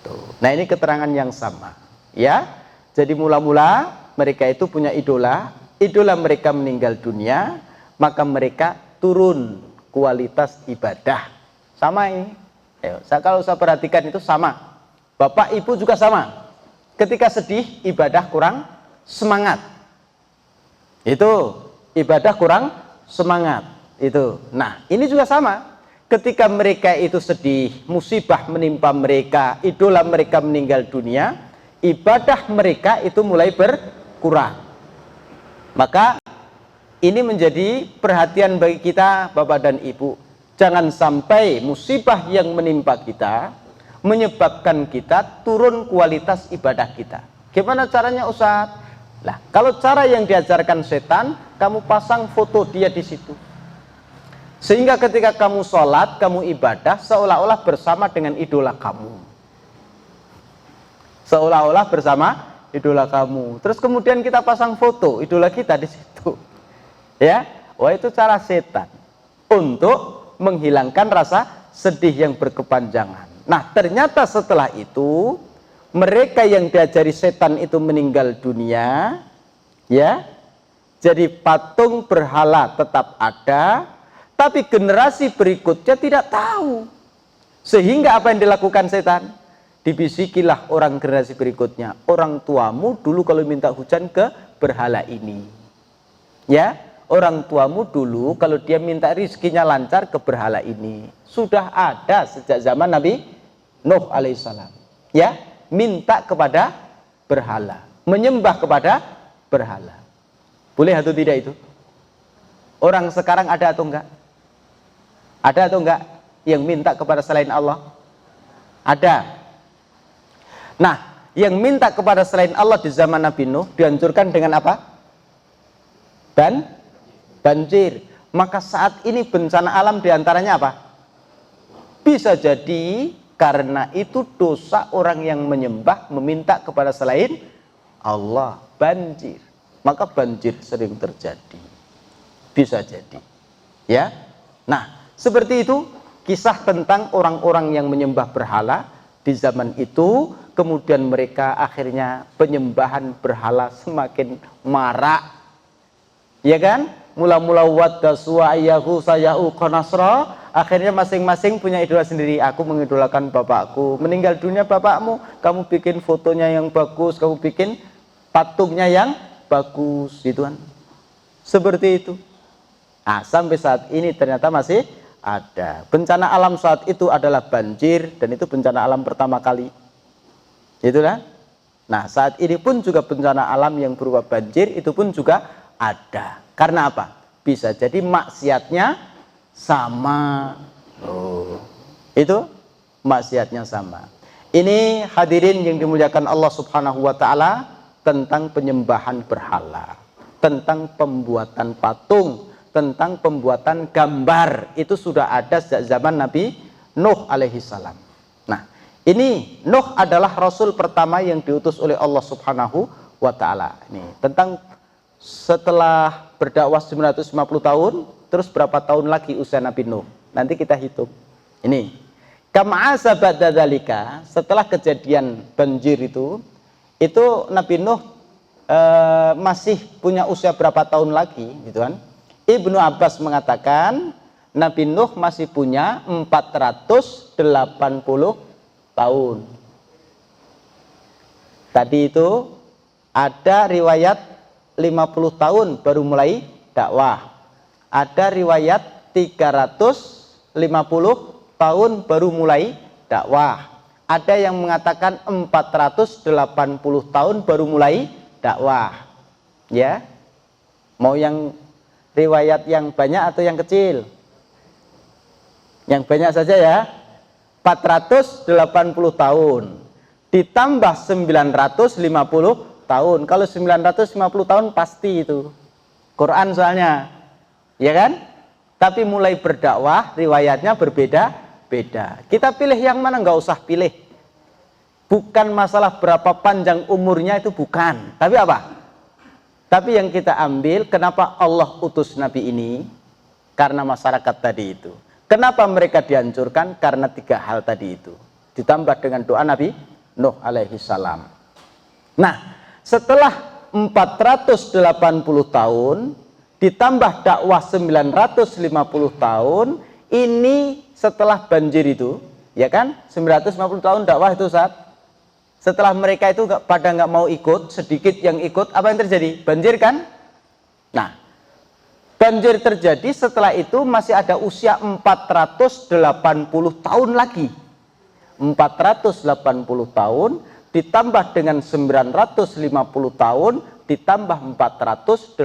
Tuh. Nah ini keterangan yang sama. Ya, jadi mula-mula mereka itu punya idola. Idola mereka meninggal dunia, maka mereka turun kualitas ibadah. Sama ini. Kalau saya perhatikan itu sama. Bapak ibu juga sama. Ketika sedih, ibadah kurang semangat. Itu ibadah kurang semangat. Itu. Nah, ini juga sama. Ketika mereka itu sedih, musibah menimpa mereka, idola mereka meninggal dunia, ibadah mereka itu mulai berkurang. Maka ini menjadi perhatian bagi kita Bapak dan Ibu. Jangan sampai musibah yang menimpa kita menyebabkan kita turun kualitas ibadah kita. Gimana caranya Ustaz? Lah, kalau cara yang diajarkan setan, kamu pasang foto dia di situ. Sehingga ketika kamu sholat, kamu ibadah, seolah-olah bersama dengan idola kamu. Seolah-olah bersama idola kamu. Terus kemudian kita pasang foto idola kita di situ. Ya, wah itu cara setan untuk menghilangkan rasa sedih yang berkepanjangan. Nah, ternyata setelah itu mereka yang diajari setan itu meninggal dunia, ya. Jadi patung berhala tetap ada, tapi generasi berikutnya tidak tahu. Sehingga apa yang dilakukan setan? Dibisikilah orang generasi berikutnya, orang tuamu dulu kalau minta hujan ke berhala ini. Ya, orang tuamu dulu kalau dia minta rizkinya lancar ke berhala ini. Sudah ada sejak zaman Nabi Nuh alaihissalam. Ya, minta kepada berhala, menyembah kepada berhala. Boleh atau tidak itu? Orang sekarang ada atau enggak? Ada atau enggak yang minta kepada selain Allah? Ada. Nah, yang minta kepada selain Allah di zaman Nabi Nuh dihancurkan dengan apa? Banjir. Maka saat ini bencana alam diantaranya apa? Bisa jadi karena itu dosa orang yang menyembah, meminta kepada selain Allah, banjir. Maka banjir sering terjadi. Bisa jadi. Ya. Nah, seperti itu kisah tentang orang-orang yang menyembah berhala di zaman itu, kemudian mereka akhirnya penyembahan berhala semakin marak. Ya kan? Mula-mula wadda suwa'iyahu saya'u qanasra, akhirnya masing-masing punya idola sendiri. Aku mengidolakan bapakku, meninggal dunia bapakmu, kamu bikin fotonya yang bagus, kamu bikin patungnya yang bagus, gitu kan. Seperti itu. Nah, sampai saat ini ternyata masih ada. Bencana alam saat itu adalah banjir, dan itu bencana alam pertama kali. Itulah. Nah, saat ini pun juga bencana alam yang berupa banjir itu pun juga ada. Karena apa? Bisa jadi maksiatnya sama. Itu maksiatnya sama. Ini hadirin yang dimuliakan Allah Subhanahu wa taala tentang penyembahan berhala, tentang pembuatan patung, tentang pembuatan gambar. Itu sudah ada sejak zaman Nabi Nuh alaihi salam. Nah, ini Nuh adalah rasul pertama yang diutus oleh Allah Subhanahu wa taala. Ini tentang setelah berdakwah 950 tahun, terus berapa tahun lagi usia Nabi Nuh? Nanti kita hitung. Ini kam'asa ba'da dzalika, setelah kejadian banjir itu Nabi Nuh masih punya usia berapa tahun lagi, gitu kan? Ibnu Abbas mengatakan Nabi Nuh masih punya 480 tahun. Tadi itu ada riwayat 50 tahun baru mulai dakwah. Ada riwayat 350 tahun baru mulai dakwah. Ada yang mengatakan 480 tahun baru mulai dakwah. Ya. Mau yang riwayat yang banyak atau yang kecil? Yang banyak saja ya. 480 tahun ditambah 950 tahun. Kalau 950 tahun pasti itu Quran soalnya, ya kan? Tapi mulai berdakwah riwayatnya berbeda-beda. Kita pilih yang mana, nggak usah pilih. Bukan masalah berapa panjang umurnya, itu bukan. Tapi apa? Tapi yang kita ambil, kenapa Allah utus Nabi ini? Karena masyarakat tadi itu. Kenapa mereka dihancurkan? Karena 3 hal tadi itu. Ditambah dengan doa Nabi Nuh alaihi salam. Nah, setelah 480 tahun ditambah dakwah 950 tahun, ini setelah banjir itu, ya kan? 950 tahun dakwah itu saat setelah mereka itu pada nggak mau ikut, sedikit yang ikut, apa yang terjadi? Banjir kan? Nah, banjir terjadi setelah itu masih ada usia 480 tahun lagi. 480 tahun ditambah dengan 950 tahun ditambah 480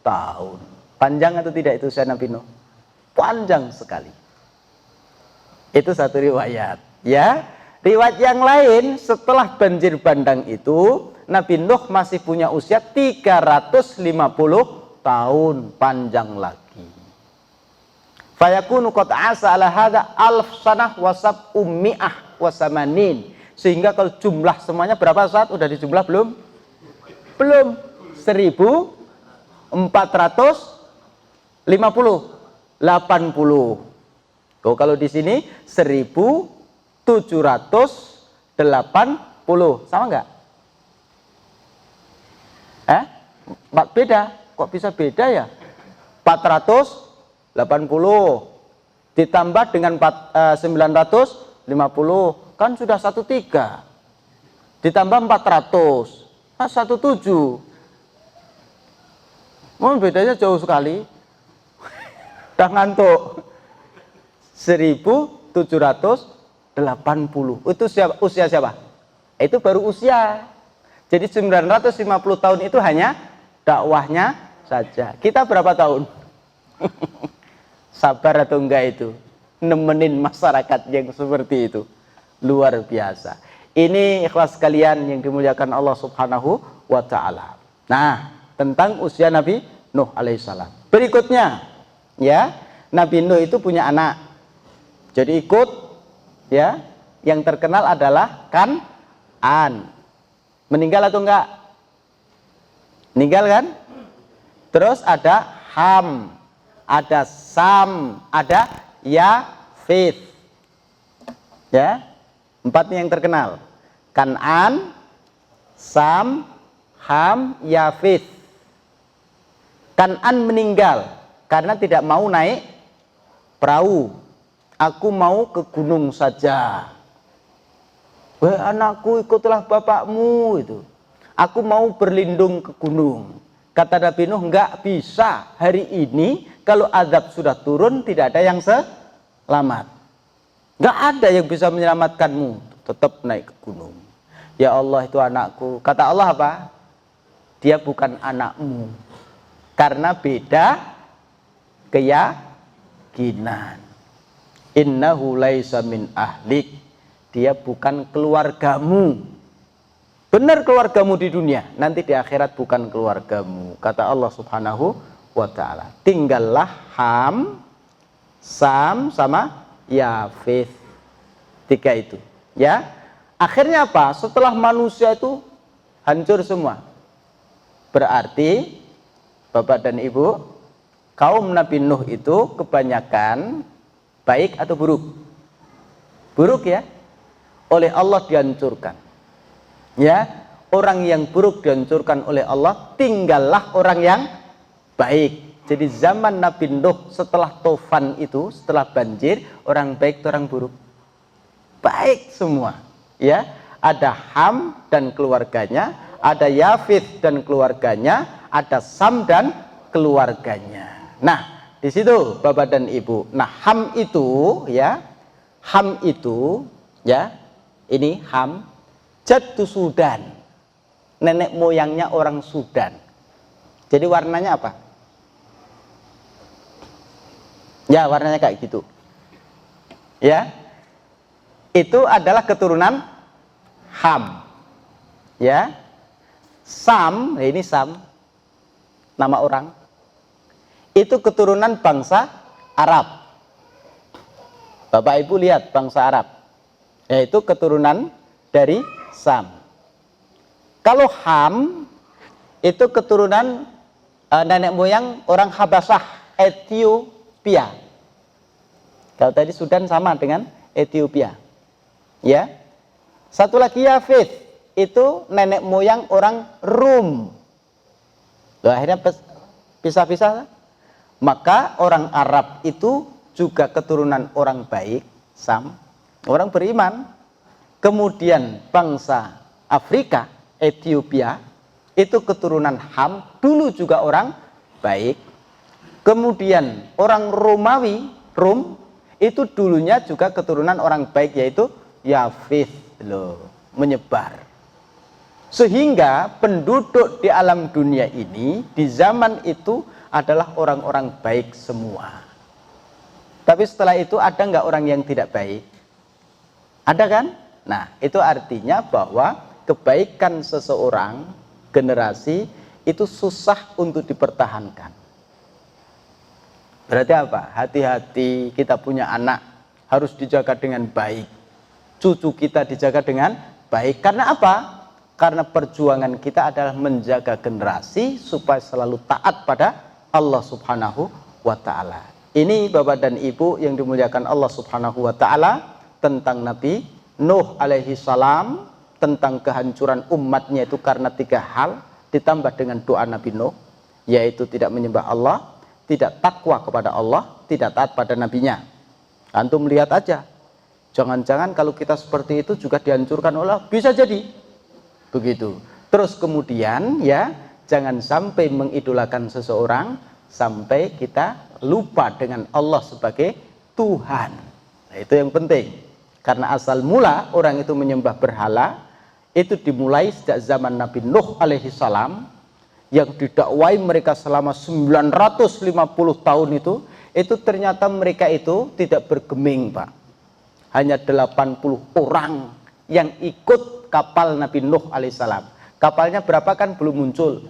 tahun. Panjang atau tidak itu usia Nabi Nuh? Panjang sekali. Itu satu riwayat, ya. Riwayat yang lain, setelah banjir bandang itu Nabi Nuh masih punya usia 350 tahun, panjang lagi. Fayakunu qad asa ala hadza alf sanah wasab ummi'ah wasamanin. Sehingga kalau jumlah semuanya berapa saat? Udah dijumlah belum? Belum. 1450 80. Kalau di sini 1780. Sama enggak? Beda. Kok bisa beda ya? 480 ditambah dengan 950 kan sudah 13. Ditambah 400 17. Bedanya jauh sekali. Udah ngantuk. 1780. Itu usia siapa? Itu baru usia. Jadi 950 tahun itu hanya dakwahnya saja. Kita berapa tahun? Sabar atau enggak itu? Nemenin masyarakat yang seperti itu. Luar biasa. Ini ikhlas sekalian yang dimuliakan Allah Subhanahu wa ta'ala. Nah, tentang usia Nabi Nuh alaihissalam. Berikutnya, ya, Nabi Nuh itu punya anak. Jadi ikut, ya, yang terkenal adalah Kan'an. Meninggal atau enggak? Meninggal kan? Terus ada Ham, ada Sam, ada Yafith. Ya, 4 yang terkenal. Kan'an, Sam, Ham, Yafith. Kan'an meninggal karena tidak mau naik perahu. Aku mau ke gunung saja. Wah, anakku, ikutlah bapakmu itu. Aku mau berlindung ke gunung. Kata Nabi Nuh, enggak bisa. Hari ini kalau azab sudah turun tidak ada yang selamat. Enggak ada yang bisa menyelamatkanmu. Tetap naik ke gunung. Ya Allah, itu anakku. Kata Allah apa? Dia bukan anakmu. Karena beda keyakinan. Innahu laisa min ahlik. Dia bukan keluargamu. Benar keluargamu di dunia, nanti di akhirat bukan keluargamu. Kata Allah Subhanahu wa ta'ala. Tinggallah Ham, Sam, sama Yafith. 3 itu. Ya. Akhirnya apa? Setelah manusia itu hancur semua. Berarti Bapak dan Ibu, kaum Nabi Nuh itu kebanyakan baik atau buruk? Buruk ya. Oleh Allah dihancurkan. Ya, orang yang buruk dihancurkan oleh Allah, tinggallah orang yang baik. Jadi zaman Nabi Nuh setelah tufan itu, setelah banjir, orang baik itu orang buruk. Baik semua. Ya, ada Ham dan keluarganya, ada Yafith dan keluarganya, ada Sam dan keluarganya. Nah, di situ Bapak dan Ibu. Nah, Ham itu ya, Ham itu ya, ini Ham jaddu Sudan. Nenek moyangnya orang Sudan. Jadi warnanya apa? Ya, warnanya kayak gitu. Ya. Itu adalah keturunan Ham. Ya. Sam, ini Sam, nama orang. Itu keturunan bangsa Arab. Bapak Ibu lihat bangsa Arab. Yaitu keturunan dari Sam. Kalau Ham itu keturunan nenek moyang orang Habasah, Ethiopia. Kalau tadi Sudan sama dengan Ethiopia. Ya. Satu lagi Yafith, itu nenek moyang orang Rum. Loh, akhirnya Pisah-pisah. Maka orang Arab itu juga keturunan orang baik, Sam, orang beriman. Kemudian bangsa Afrika, Ethiopia, itu keturunan Ham, dulu juga orang baik. Kemudian orang Romawi, Rom, itu dulunya juga keturunan orang baik, yaitu Yafith, loh, menyebar. Sehingga penduduk di alam dunia ini di zaman itu adalah orang-orang baik semua. Tapi setelah itu ada nggak orang yang tidak baik? Ada kan? Nah, itu artinya bahwa kebaikan seseorang, generasi, itu susah untuk dipertahankan. Berarti apa? Hati-hati, kita punya anak harus dijaga dengan baik. Cucu kita dijaga dengan baik. Karena apa? Karena perjuangan kita adalah menjaga generasi supaya selalu taat pada Allah Subhanahu wa ta'ala. Ini Bapak dan Ibu yang dimuliakan Allah Subhanahu wa ta'ala, tentang Nabi Nuh alaihi salam, tentang kehancuran umatnya itu karena 3 hal, ditambah dengan doa Nabi Nuh, yaitu tidak menyembah Allah, tidak takwa kepada Allah, tidak taat pada nabinya. Antum lihat aja, jangan-jangan kalau kita seperti itu juga dihancurkan oleh Allah, bisa jadi begitu. Terus kemudian ya, jangan sampai mengidolakan seseorang sampai kita lupa dengan Allah sebagai Tuhan. Nah, itu yang penting. Karena asal mula orang itu menyembah berhala itu dimulai sejak zaman Nabi Nuh alaihi salam, yang didakwai mereka selama 950 tahun itu ternyata mereka itu tidak bergeming, Pak. Hanya 80 orang yang ikut kapal Nabi Nuh alaihissalam. Kapalnya berapa kan belum muncul,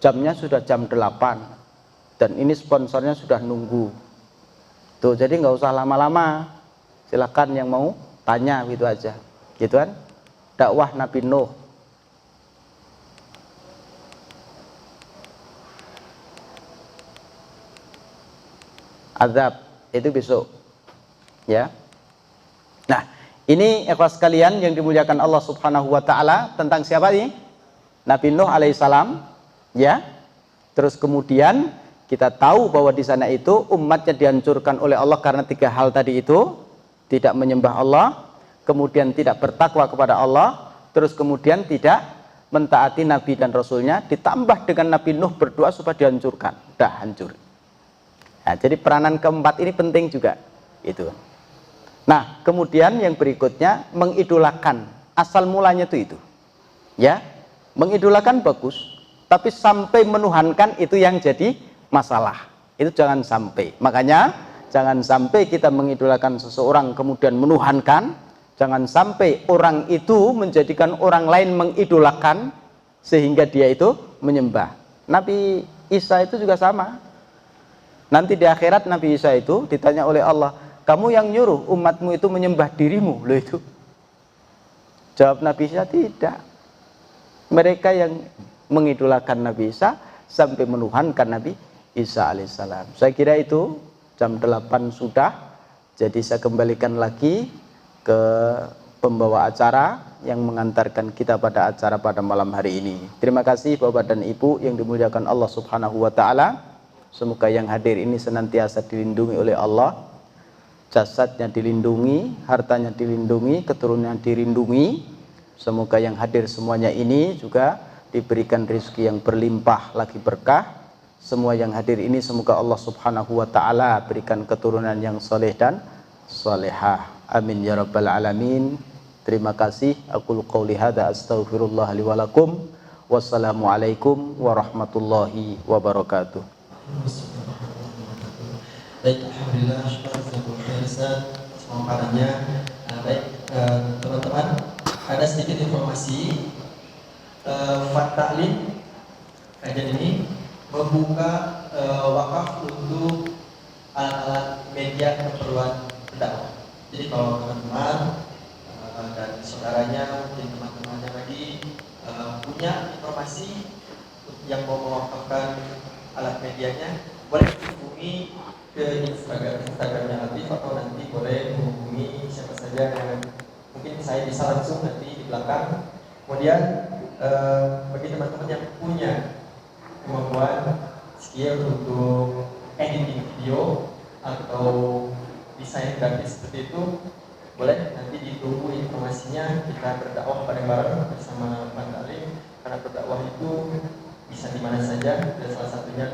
jamnya sudah jam 8, dan ini sponsornya sudah nunggu tuh, jadi nggak usah lama-lama, silakan yang mau tanya gitu aja, gitu kan. Dakwah Nabi Nuh. Azab itu besok ya. Nah, ini ikhwas sekalian yang dimuliakan Allah Subhanahu wa ta'ala, tentang siapa ini? Nabi Nuh alaihissalam ya. Terus kemudian kita tahu bahwa di sana itu umatnya dihancurkan oleh Allah karena 3 hal tadi itu, tidak menyembah Allah, kemudian tidak bertakwa kepada Allah, terus kemudian tidak mentaati Nabi dan Rasulnya, ditambah dengan Nabi Nuh berdoa supaya dihancurkan, udah hancur. Nah, jadi peranan keempat ini penting juga itu. Nah, kemudian yang berikutnya mengidolakan, asal mulanya itu ya, mengidolakan bagus, tapi sampai menuhankan itu yang jadi masalah, itu jangan sampai. Makanya jangan sampai kita mengidolakan seseorang kemudian menuhankan, jangan sampai orang itu menjadikan orang lain mengidolakan sehingga dia itu menyembah. Nabi Isa itu juga sama. Nanti di akhirat Nabi Isa itu ditanya oleh Allah, kamu yang nyuruh umatmu itu menyembah dirimu? Loh itu. Jawab Nabi Isa, tidak. Mereka yang mengidolakan Nabi Isa sampai menuhankan Nabi Isa alaihissalam. Saya kira itu jam 8 sudah, jadi saya kembalikan lagi ke pembawa acara yang mengantarkan kita pada acara pada malam hari ini. Terima kasih Bapak dan Ibu yang dimuliakan Allah Subhanahu wa ta'ala. Semoga yang hadir ini senantiasa dilindungi oleh Allah, jasadnya dilindungi, hartanya dilindungi, keturunannya dilindungi. Semoga yang hadir semuanya ini juga diberikan rezeki yang berlimpah lagi berkah. Semua yang hadir ini semoga Allah Subhanahu wa ta'ala berikan keturunan yang soleh dan solehah. Amin ya rabbal alamin. Terima kasih. Aqulu qawli hadza astaghfirullah li wa lakum. Wassalamualaikum warahmatullahi wabarakatuh. Baik, alhamdulillah, syukur Ustaz pemaparannya. Baik, teman-teman, ada sedikit informasi. Fat Ta'lim kajian ini membuka wakaf untuk alat-alat media keperluan berdakwah. Jadi kalau teman-teman dan saudaranya, mungkin teman-temannya lagi punya informasi yang mau mewakafkan alat medianya, boleh hubungi ke Instagramnya Latif, atau nanti boleh menghubungi siapa saja yang mungkin saya bisa langsung nanti di belakang. Kemudian bagi teman-teman yang punya kemampuan, skill untuk editing video atau desain grafis seperti itu, boleh nanti ditunggu informasinya. Kita berdakwah bareng-bareng bersama Bang Talim, karena berdakwah itu bisa di mana saja dan salah satunya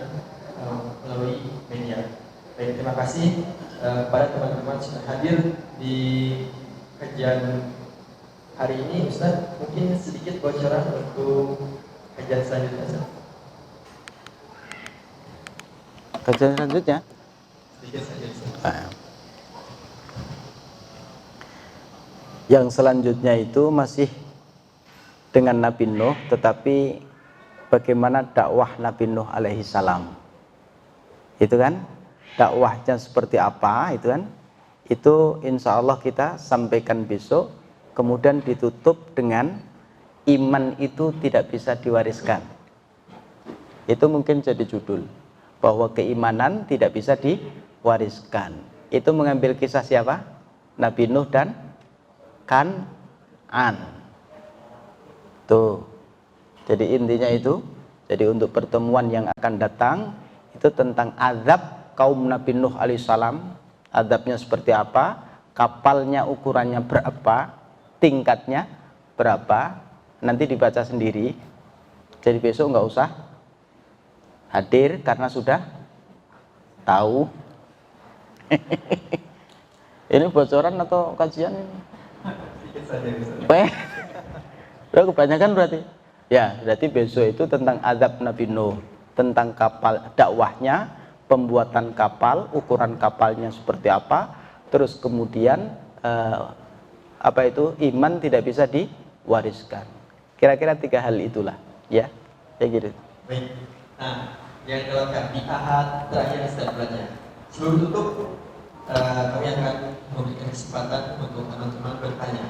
melalui media. Baik, terima kasih kepada teman-teman sudah hadir di kajian hari ini. Ustaz, mungkin sedikit bocoran untuk kajian selanjutnya, Ustaz. Kajian selanjutnya? Sedikit saja, Ustaz. Yang selanjutnya itu masih dengan Nabi Nuh, tetapi bagaimana dakwah Nabi Nuh alaihi salam. Itu kan, dakwahnya seperti apa, itu kan. Itu insya Allah kita sampaikan besok. Kemudian ditutup dengan iman itu tidak bisa diwariskan. Itu mungkin jadi judul, bahwa keimanan tidak bisa diwariskan. Itu mengambil kisah siapa? Nabi Nuh dan Kan'an. Tuh. Jadi intinya itu, jadi untuk pertemuan yang akan datang itu tentang azab kaum Nabi Nuh alaihissalam. Azabnya seperti apa, kapalnya ukurannya berapa, tingkatnya berapa, nanti dibaca sendiri. Jadi besok nggak usah hadir karena sudah tahu. Ini bocoran atau kajian ini? Sedikit saja, Ustaz. Udah kebanyakan berarti. Ya, berarti besok itu tentang azab Nabi Nuh, tentang kapal, dakwahnya, pembuatan kapal, ukuran kapalnya seperti apa, terus kemudian apa itu, iman tidak bisa diwariskan. Kira-kira 3 hal itulah, ya, kayak gitu. Baik. Nah, yang dilakukan di ahad terakhir setiap bulannya. Sebelum tutup, kami akan memberikan kesempatan untuk teman-teman bertanya.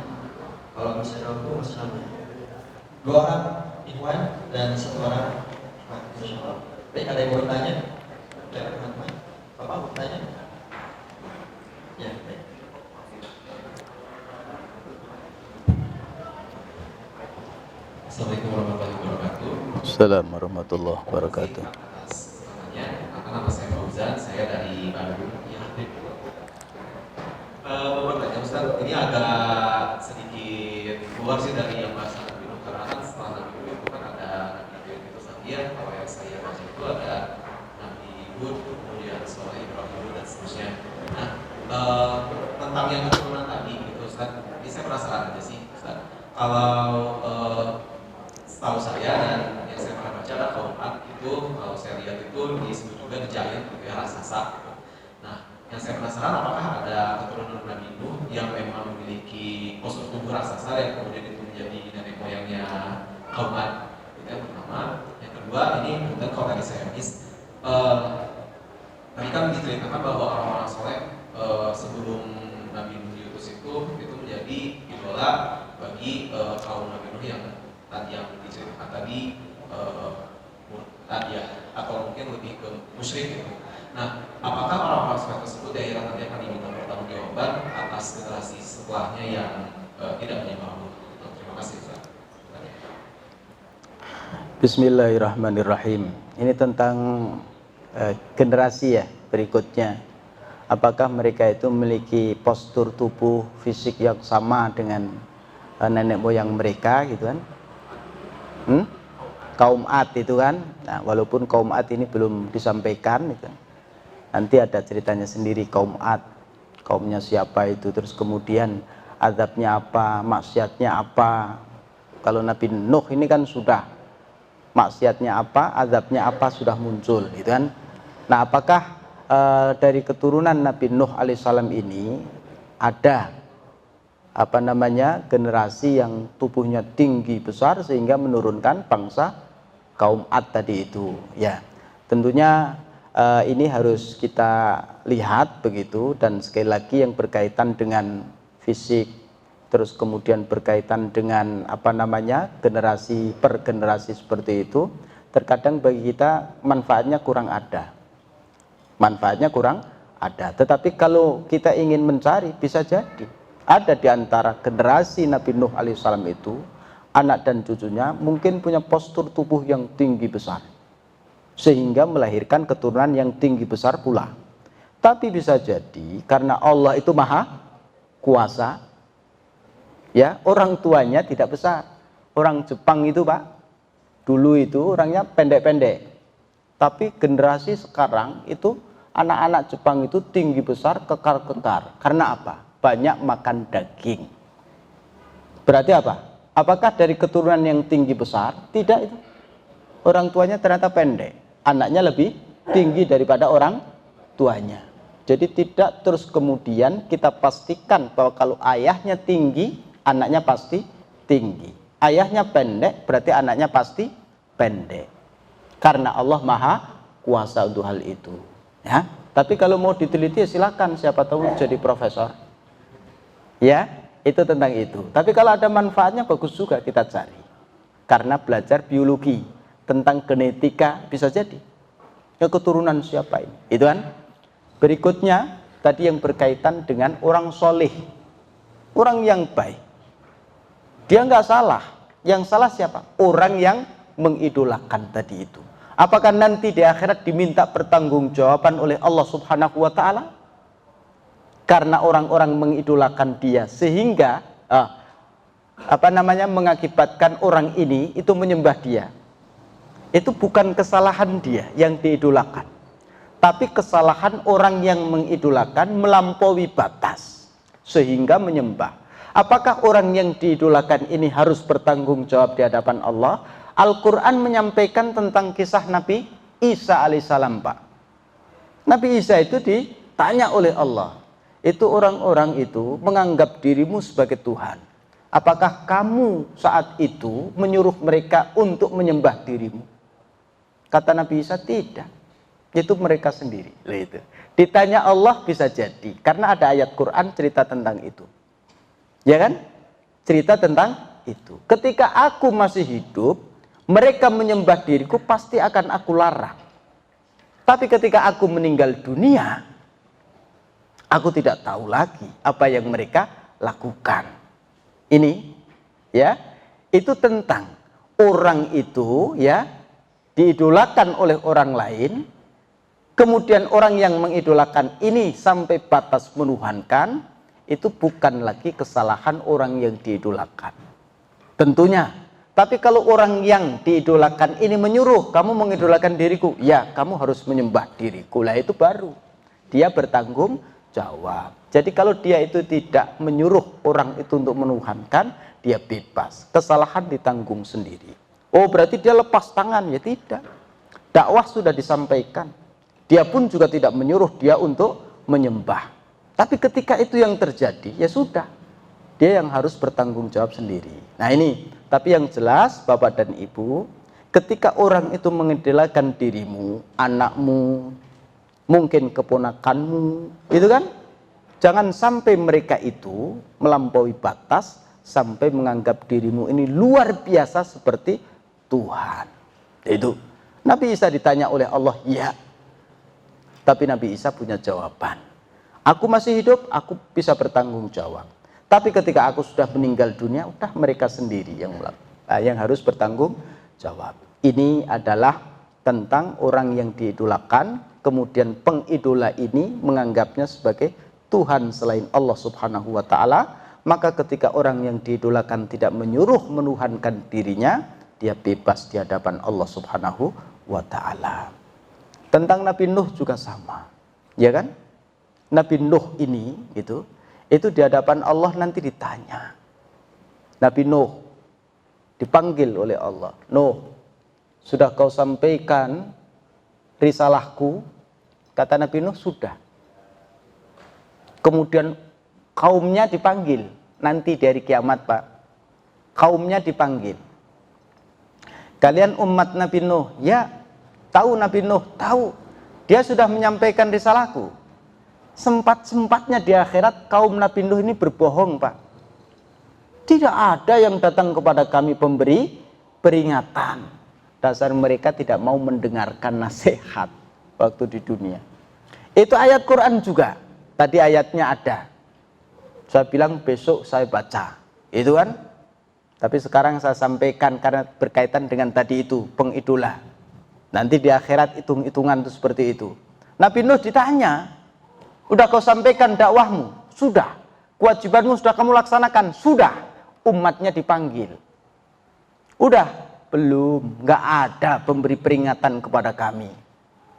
Kalau misalnya waktu, masih namanya 2 orang Ikhwan dan 1 orang Ikhwan, insyaallah. Baik, ada yang mau bertanya? Ya, teman-teman. Bapak mau bertanya? Ya, baik. Assalamualaikum warahmatullahi wabarakatuh. Assalamualaikum warahmatullahi wabarakatuh. Atas pertanyaan, nama saya Fauzan, saya dari Bandung. Mau bertanya Ustaz, ini agak sedikit keluar sih dari yang bahasa Nabi Nuh, karena kan setelah Nabi Nuh itu kan ada Nabi itu Sadia, kalau yang saya baca itu ada Nabi Hud, kemudian Soleh, Ibrahim dan seterusnya. Nah, tentang yang keturunan tadi gitu Ustaz, ini saya penasaran aja sih Ustaz. Kalau setahu saya dan yang saya pernah baca ada kaum Ad itu, kalau saya lihat itu disebut juga giant gitu ya, raksasa. Nah, yang saya penasaran apakah ada keturunan Nabi Nuh yang memang memiliki postur tubuh raksasa yang kemudian itu menjadi nenek moyangnya kaum Ad. Itu yang pertama. Yang kedua, ini mungkin kalau tadi saya miss, tadi kan diceritakan bahwa orang-orang soleh sebelum Nabi Nuh diutus itu menjadi idola bagi kaum Nabi Nuh yang tadi yang diceritakan tadi ya, atau mungkin lebih ke musyrik gitu. Nah, apakah orang-orang soleh tersebut di akhirat nanti akan diminta pertanggungjawaban atas generasi setelahnya yang tidak menyembah Allah? Terima kasih Ustaz. Bismillahirrahmanirrahim. Ini tentang generasi ya berikutnya. Apakah mereka itu memiliki postur tubuh fisik yang sama dengan nenek moyang mereka gitu kan? Kaum Ad itu kan. Nah, walaupun kaum Ad ini belum disampaikan gitu. Nanti ada ceritanya sendiri kaum Ad. Kaumnya siapa itu, terus kemudian azabnya apa, maksiatnya apa. Kalau Nabi Nuh ini kan sudah maksiatnya apa, azabnya apa sudah muncul gitu kan. Nah, apakah dari keturunan Nabi Nuh alaihissalam ini ada generasi yang tubuhnya tinggi besar sehingga menurunkan bangsa kaum Ad tadi itu ya. Tentunya ini harus kita lihat begitu, dan sekali lagi yang berkaitan dengan fisik, terus kemudian berkaitan dengan generasi per generasi seperti itu, terkadang bagi kita manfaatnya kurang ada. Tetapi kalau kita ingin mencari, bisa jadi ada di antara generasi Nabi Nuh alaihissalam itu, anak dan cucunya mungkin punya postur tubuh yang tinggi besar, sehingga melahirkan keturunan yang tinggi besar pula. Tapi bisa jadi karena Allah itu maha kuasa, ya, orang tuanya tidak besar. Orang Jepang itu Pak, dulu itu orangnya pendek-pendek. Tapi generasi sekarang itu anak-anak Jepang itu tinggi besar, kekar-kekar. Karena apa? Banyak makan daging. Berarti apa? Apakah dari keturunan yang tinggi besar? Tidak itu. Orang tuanya ternyata pendek. Anaknya lebih tinggi daripada orang tuanya. Jadi tidak terus kemudian kita pastikan bahwa kalau ayahnya tinggi, anaknya pasti tinggi. Ayahnya pendek, berarti anaknya pasti pendek. Karena Allah maha kuasa untuk hal itu. Ya, tapi kalau mau diteliti silakan, siapa tahu jadi profesor. Ya, itu tentang itu. Tapi kalau ada manfaatnya bagus juga kita cari. Karena belajar biologi tentang genetika bisa jadi. Ya, keturunan siapa ini? Itu kan. Berikutnya tadi yang berkaitan dengan orang soleh, orang yang baik. Dia nggak salah. Yang salah siapa? Orang yang mengidolakan tadi itu. Apakah nanti di akhirat diminta pertanggungjawaban oleh Allah Subhanahu wa taala? Karena orang-orang mengidolakan dia sehingga mengakibatkan orang ini itu menyembah dia. Itu bukan kesalahan dia yang diidolakan, tapi kesalahan orang yang mengidolakan melampaui batas sehingga menyembah. Apakah orang yang diidolakan ini harus bertanggung jawab di hadapan Allah? Al-Quran menyampaikan tentang kisah Nabi Isa alaihissalam, Pak. Nabi Isa itu ditanya oleh Allah, itu orang-orang itu menganggap dirimu sebagai Tuhan. Apakah kamu saat itu menyuruh mereka untuk menyembah dirimu? Kata Nabi Isa, tidak. Itu mereka sendiri. Itu. Ditanya Allah bisa jadi, karena ada ayat Quran cerita tentang itu. Ya kan? Cerita tentang itu. Ketika aku masih hidup, mereka menyembah diriku, pasti akan aku larang. Tapi ketika aku meninggal dunia, aku tidak tahu lagi apa yang mereka lakukan. Ini, ya, itu tentang orang itu, ya, diidolakan oleh orang lain. Kemudian orang yang mengidolakan ini sampai batas menuhankan, itu bukan lagi kesalahan orang yang diidolakan. Tentunya. Tapi kalau orang yang diidolakan ini menyuruh, kamu mengidolakan diriku, ya kamu harus menyembah diriku, lah itu baru dia bertanggung jawab. Jadi kalau dia itu tidak menyuruh orang itu untuk menuhankan, dia bebas, kesalahan ditanggung sendiri. Oh berarti dia lepas tangan? Ya tidak. Dakwah sudah disampaikan, dia pun juga tidak menyuruh dia untuk menyembah. Tapi ketika itu yang terjadi, ya sudah, dia yang harus bertanggung jawab sendiri. Nah ini. Tapi yang jelas Bapak dan Ibu, ketika orang itu mengidolakan dirimu, anakmu, mungkin keponakanmu, itu kan, jangan sampai mereka itu melampaui batas sampai menganggap dirimu ini luar biasa seperti Tuhan. Itu Nabi Isa ditanya oleh Allah, ya. Tapi Nabi Isa punya jawaban. Aku masih hidup, aku bisa bertanggung jawab. Tapi ketika aku sudah meninggal dunia, udah mereka sendiri yang harus bertanggung jawab. Ini adalah tentang orang yang diidolakan, kemudian pengidola ini menganggapnya sebagai Tuhan selain Allah Subhanahu wa taala, maka ketika orang yang diidolakan tidak menyuruh menuhankan dirinya, dia bebas di hadapan Allah Subhanahu wa taala. Tentang Nabi Nuh juga sama. Ya kan? Nabi Nuh ini itu di hadapan Allah nanti ditanya. Nabi Nuh dipanggil oleh Allah. Nuh, sudah kau sampaikan risalahku? Kata Nabi Nuh, sudah. Kemudian kaumnya dipanggil. Nanti dari kiamat, Pak. Kaumnya dipanggil. Kalian umat Nabi Nuh, ya. Tahu Nabi Nuh, tahu. Dia sudah menyampaikan risalahku. Sempat-sempatnya di akhirat kaum Nabi Nuh ini berbohong, Pak. Tidak ada yang datang kepada kami pemberi peringatan. Dasar mereka tidak mau mendengarkan nasihat waktu di dunia. Itu ayat Quran juga. Tadi ayatnya ada. Saya bilang besok saya baca. Itu kan. Tapi sekarang saya sampaikan karena berkaitan dengan tadi itu, pengidola. Nanti di akhirat hitung-hitungan itu seperti itu. Nabi Nuh ditanya, udah kau sampaikan dakwahmu? Sudah. Kewajibanmu sudah kamu laksanakan? Sudah. Umatnya dipanggil. Udah? Belum. Nggak ada pemberi peringatan kepada kami.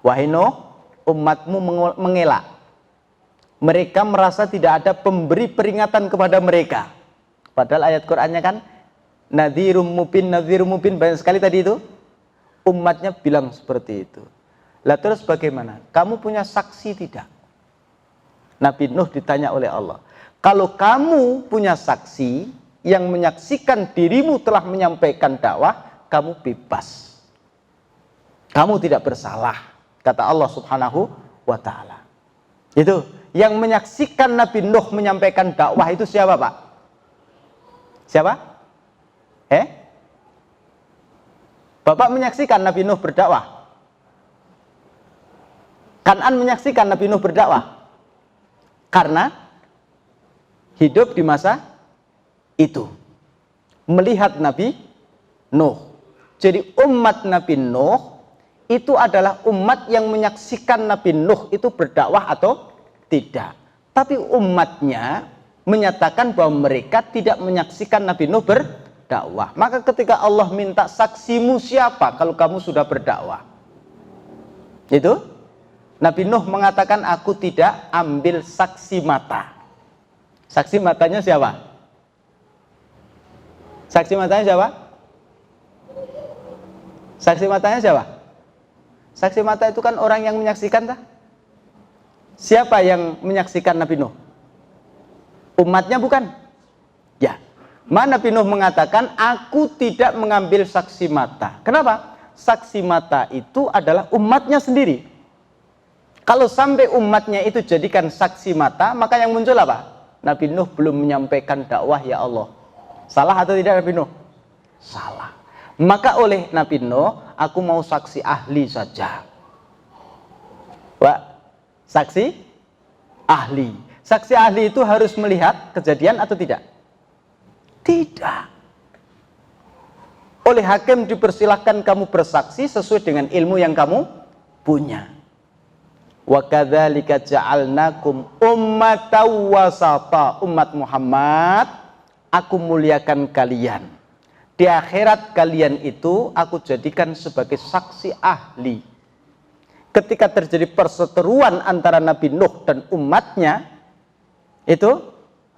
Wahai Nuh, umatmu mengelak. Mereka merasa tidak ada pemberi peringatan kepada mereka. Padahal ayat Qur'annya kan nadhirum mubin, banyak sekali tadi itu. Umatnya bilang seperti itu. Lah terus bagaimana? Kamu punya saksi tidak? Nabi Nuh ditanya oleh Allah. Kalau kamu punya saksi yang menyaksikan dirimu telah menyampaikan dakwah, kamu bebas. Kamu tidak bersalah. Kata Allah Subhanahu wa ta'ala. Itu. Yang menyaksikan Nabi Nuh menyampaikan dakwah itu siapa, Pak? Siapa? Bapak menyaksikan Nabi Nuh berdakwah? Kan'an menyaksikan Nabi Nuh berdakwah? Karena hidup di masa itu. Melihat Nabi Nuh. Jadi umat Nabi Nuh itu adalah umat yang menyaksikan Nabi Nuh itu berdakwah atau tidak. Tapi umatnya menyatakan bahwa mereka tidak menyaksikan Nabi Nuh berdakwah. Maka ketika Allah minta saksimu siapa kalau kamu sudah berdakwah? Itu Nabi Nuh mengatakan aku tidak ambil saksi mata. Saksi matanya siapa? Saksi matanya siapa? Saksi matanya siapa? Saksi mata itu kan orang yang menyaksikan tak? Siapa yang menyaksikan Nabi Nuh? Umatnya bukan? Ya. Mana Nabi Nuh mengatakan aku tidak mengambil saksi mata. Kenapa? Saksi mata itu adalah umatnya sendiri. Kalau sampai umatnya itu jadikan saksi mata, maka yang muncul apa? Nabi Nuh belum menyampaikan dakwah ya Allah. Salah atau tidak Nabi Nuh? Salah. Maka oleh Nabi Nuh, aku mau saksi ahli saja. Pak, saksi ahli. Saksi ahli itu harus melihat kejadian atau tidak? Tidak. Oleh hakim dipersilahkan kamu bersaksi sesuai dengan ilmu yang kamu punya. Wa kadzalika ja'alnakum ummatan wasata. Umat Muhammad, aku muliakan kalian. Di akhirat kalian itu aku jadikan sebagai saksi ahli. Ketika terjadi perseteruan antara Nabi Nuh dan umatnya, itu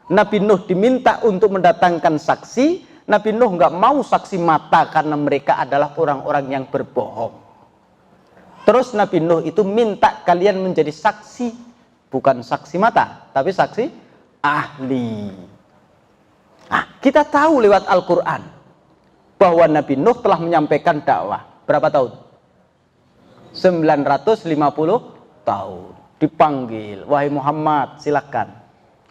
Nabi Nuh diminta untuk mendatangkan saksi. Nabi Nuh nggak mau saksi mata karena mereka adalah orang-orang yang berbohong. Terus Nabi Nuh itu minta kalian menjadi saksi, bukan saksi mata, tapi saksi ahli. Nah, kita tahu lewat Al-Quran bahwa Nabi Nuh telah menyampaikan dakwah. Berapa tahun? 950 tahun. Dipanggil, wahai Muhammad, silakan.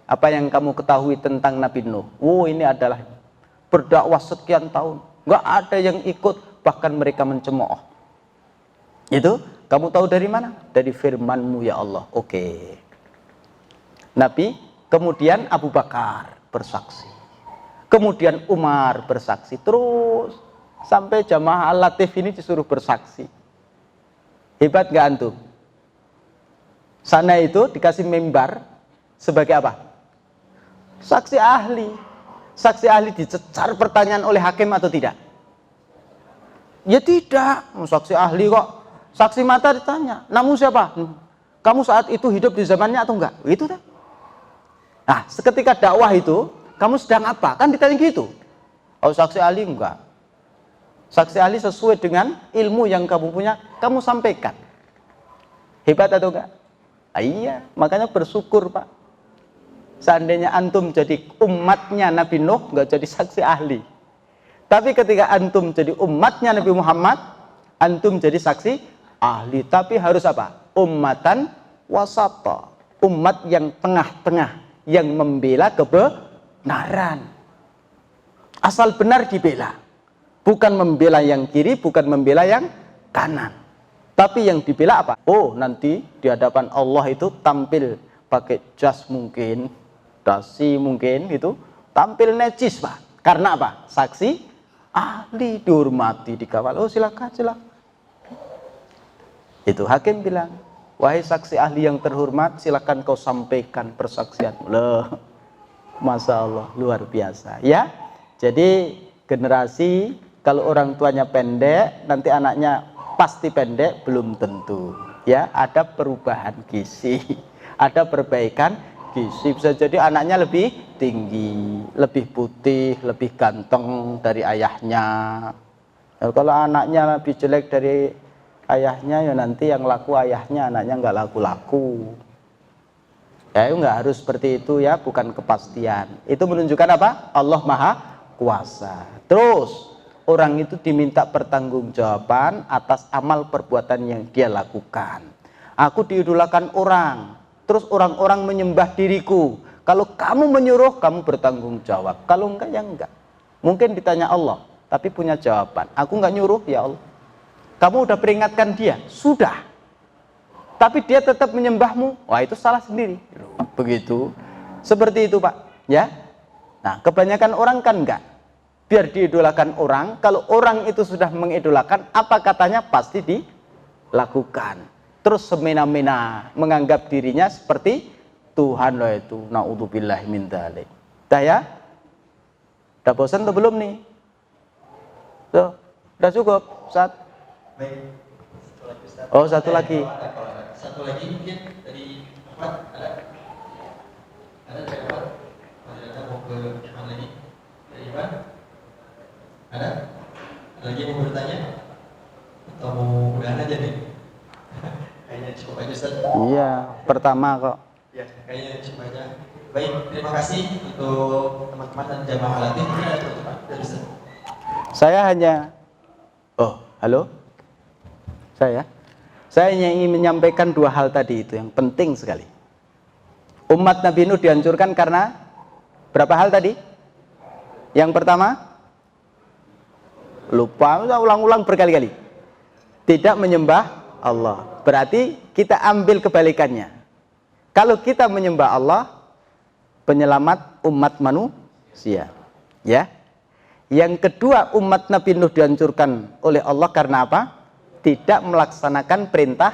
Apa yang kamu ketahui tentang Nabi Nuh? Oh, ini adalah berdakwah sekian tahun. Nggak ada yang ikut, bahkan mereka mencemooh. Itu kamu tahu dari mana? Dari firman-Mu ya Allah. Oke. Nabi, kemudian Abu Bakar bersaksi. Kemudian Umar bersaksi. Terus sampai jamaah Al-Latif ini disuruh bersaksi. Hebat nggak antum? Sana itu dikasih mimbar sebagai apa? Saksi ahli. Saksi ahli dicecar pertanyaan oleh hakim atau tidak? Ya tidak. Saksi ahli kok. Saksi mata ditanya, namun siapa? Kamu saat itu hidup di zamannya atau enggak? Itu kan? Nah, seketika dakwah itu, kamu sedang apa? Kan ditanya gitu. Oh, saksi ahli enggak. Saksi ahli sesuai dengan ilmu yang kamu punya, kamu sampaikan. Hebat atau enggak? Ah, iya, makanya bersyukur Pak. Seandainya antum jadi umatnya Nabi Nuh, enggak jadi saksi ahli. Tapi ketika antum jadi umatnya Nabi Muhammad, antum jadi saksi ahli, tapi harus apa? Ummatan wasata. Umat yang tengah-tengah, yang membela kebenaran. Asal benar dibela. Bukan membela yang kiri, bukan membela yang kanan. Tapi yang dibela apa? Oh, nanti di hadapan Allah itu tampil pakai jas mungkin, dasi mungkin itu, tampil necis Pak. Karena apa? Saksi ahli, dihormati, dikawal. Oh, silakan. Itu hakim bilang, wahai saksi ahli yang terhormat, silakan kau sampaikan persaksianmu. Loh, Masya Allah, luar biasa. Ya, jadi generasi kalau orang tuanya pendek, nanti anaknya pasti pendek, belum tentu. Ya, ada perubahan gizi, ada perbaikan gizi. Bisa jadi anaknya lebih tinggi, lebih putih, lebih ganteng dari ayahnya. Ya, kalau anaknya lebih jelek dari ayahnya, ya nanti yang laku ayahnya, anaknya nggak laku-laku. Ya, itu nggak harus seperti itu ya, bukan kepastian. Itu menunjukkan apa? Allah Maha Kuasa. Terus orang itu diminta pertanggungjawaban atas amal perbuatan yang dia lakukan. Aku diidolakan orang, terus orang-orang menyembah diriku. Kalau kamu menyuruh, kamu bertanggung jawab. Kalau enggak, ya enggak. Mungkin ditanya Allah, tapi punya jawaban. Aku enggak nyuruh, ya Allah. Kamu udah peringatkan dia, sudah. Tapi dia tetap menyembahmu, wah itu salah sendiri. Begitu. Seperti itu Pak. Ya. Nah kebanyakan orang kan enggak. Biar diidolakan orang, kalau orang itu sudah mengidolakan, apa katanya pasti dilakukan. Terus semena-mena menganggap dirinya seperti Tuhan loh itu. Na'udzubillahi min dzalik. Dah ya? Udah bosan atau belum nih? Tuh, udah cukup, Ustaz? Baik. Satu lagi, Ustaz. Oh, satu lagi. Satu lagi mungkin dari Ahmad ada? Ada dari Ahmad? Ada mau ke mana lagi? Dari Ahmad? Ada? Ada lagi yang mau bertanya? Atau mau udahan aja nih? Kayaknya cukup aja Ustaz. Iya, pertama kok. Ya, kayaknya cukup aja. Baik, terima kasih untuk teman-teman dan jamaah Latif. Ini ada pertanyaan dari Ustaz. Saya hanya, halo? Saya hanya ingin menyampaikan dua hal tadi itu yang penting sekali. Umat Nabi Nuh dihancurkan karena berapa hal tadi? Yang pertama, lupa, ulang-ulang berkali-kali. Tidak menyembah Allah. Berarti kita ambil kebalikannya. Kalau kita menyembah Allah, penyelamat umat manusia. Ya. Yang kedua, umat Nabi Nuh dihancurkan oleh Allah karena apa? Tidak melaksanakan perintah.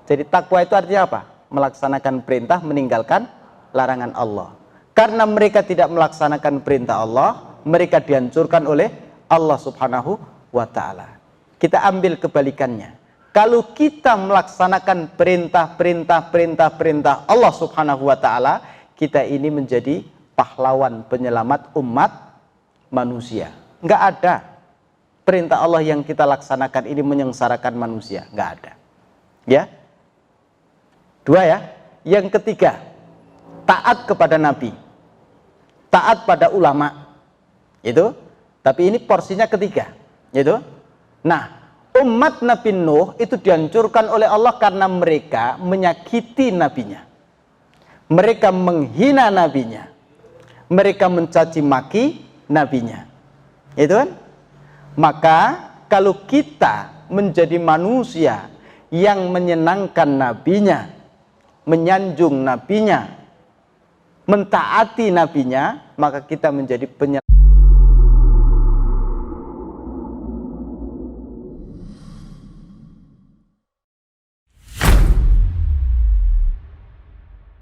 Jadi takwa itu artinya apa? Melaksanakan perintah, meninggalkan larangan Allah. Karena mereka tidak melaksanakan perintah Allah, mereka dihancurkan oleh Allah Subhanahu wa ta'ala. Kita ambil kebalikannya. Kalau kita melaksanakan perintah Allah Subhanahu wa ta'ala, kita ini menjadi pahlawan penyelamat umat manusia. Enggak ada perintah Allah yang kita laksanakan ini menyengsarakan manusia, enggak ada. Ya. Dua ya. Yang ketiga, taat kepada nabi. Taat pada ulama. Itu. Tapi ini porsinya ketiga, gitu. Nah, umat Nabi Nuh itu dihancurkan oleh Allah karena mereka menyakiti nabinya. Mereka menghina nabinya. Mereka mencaci maki nabinya. Itu kan? Maka kalau kita menjadi manusia yang menyenangkan nabinya, menyanjung nabinya, mentaati nabinya, maka kita menjadi penyelamat.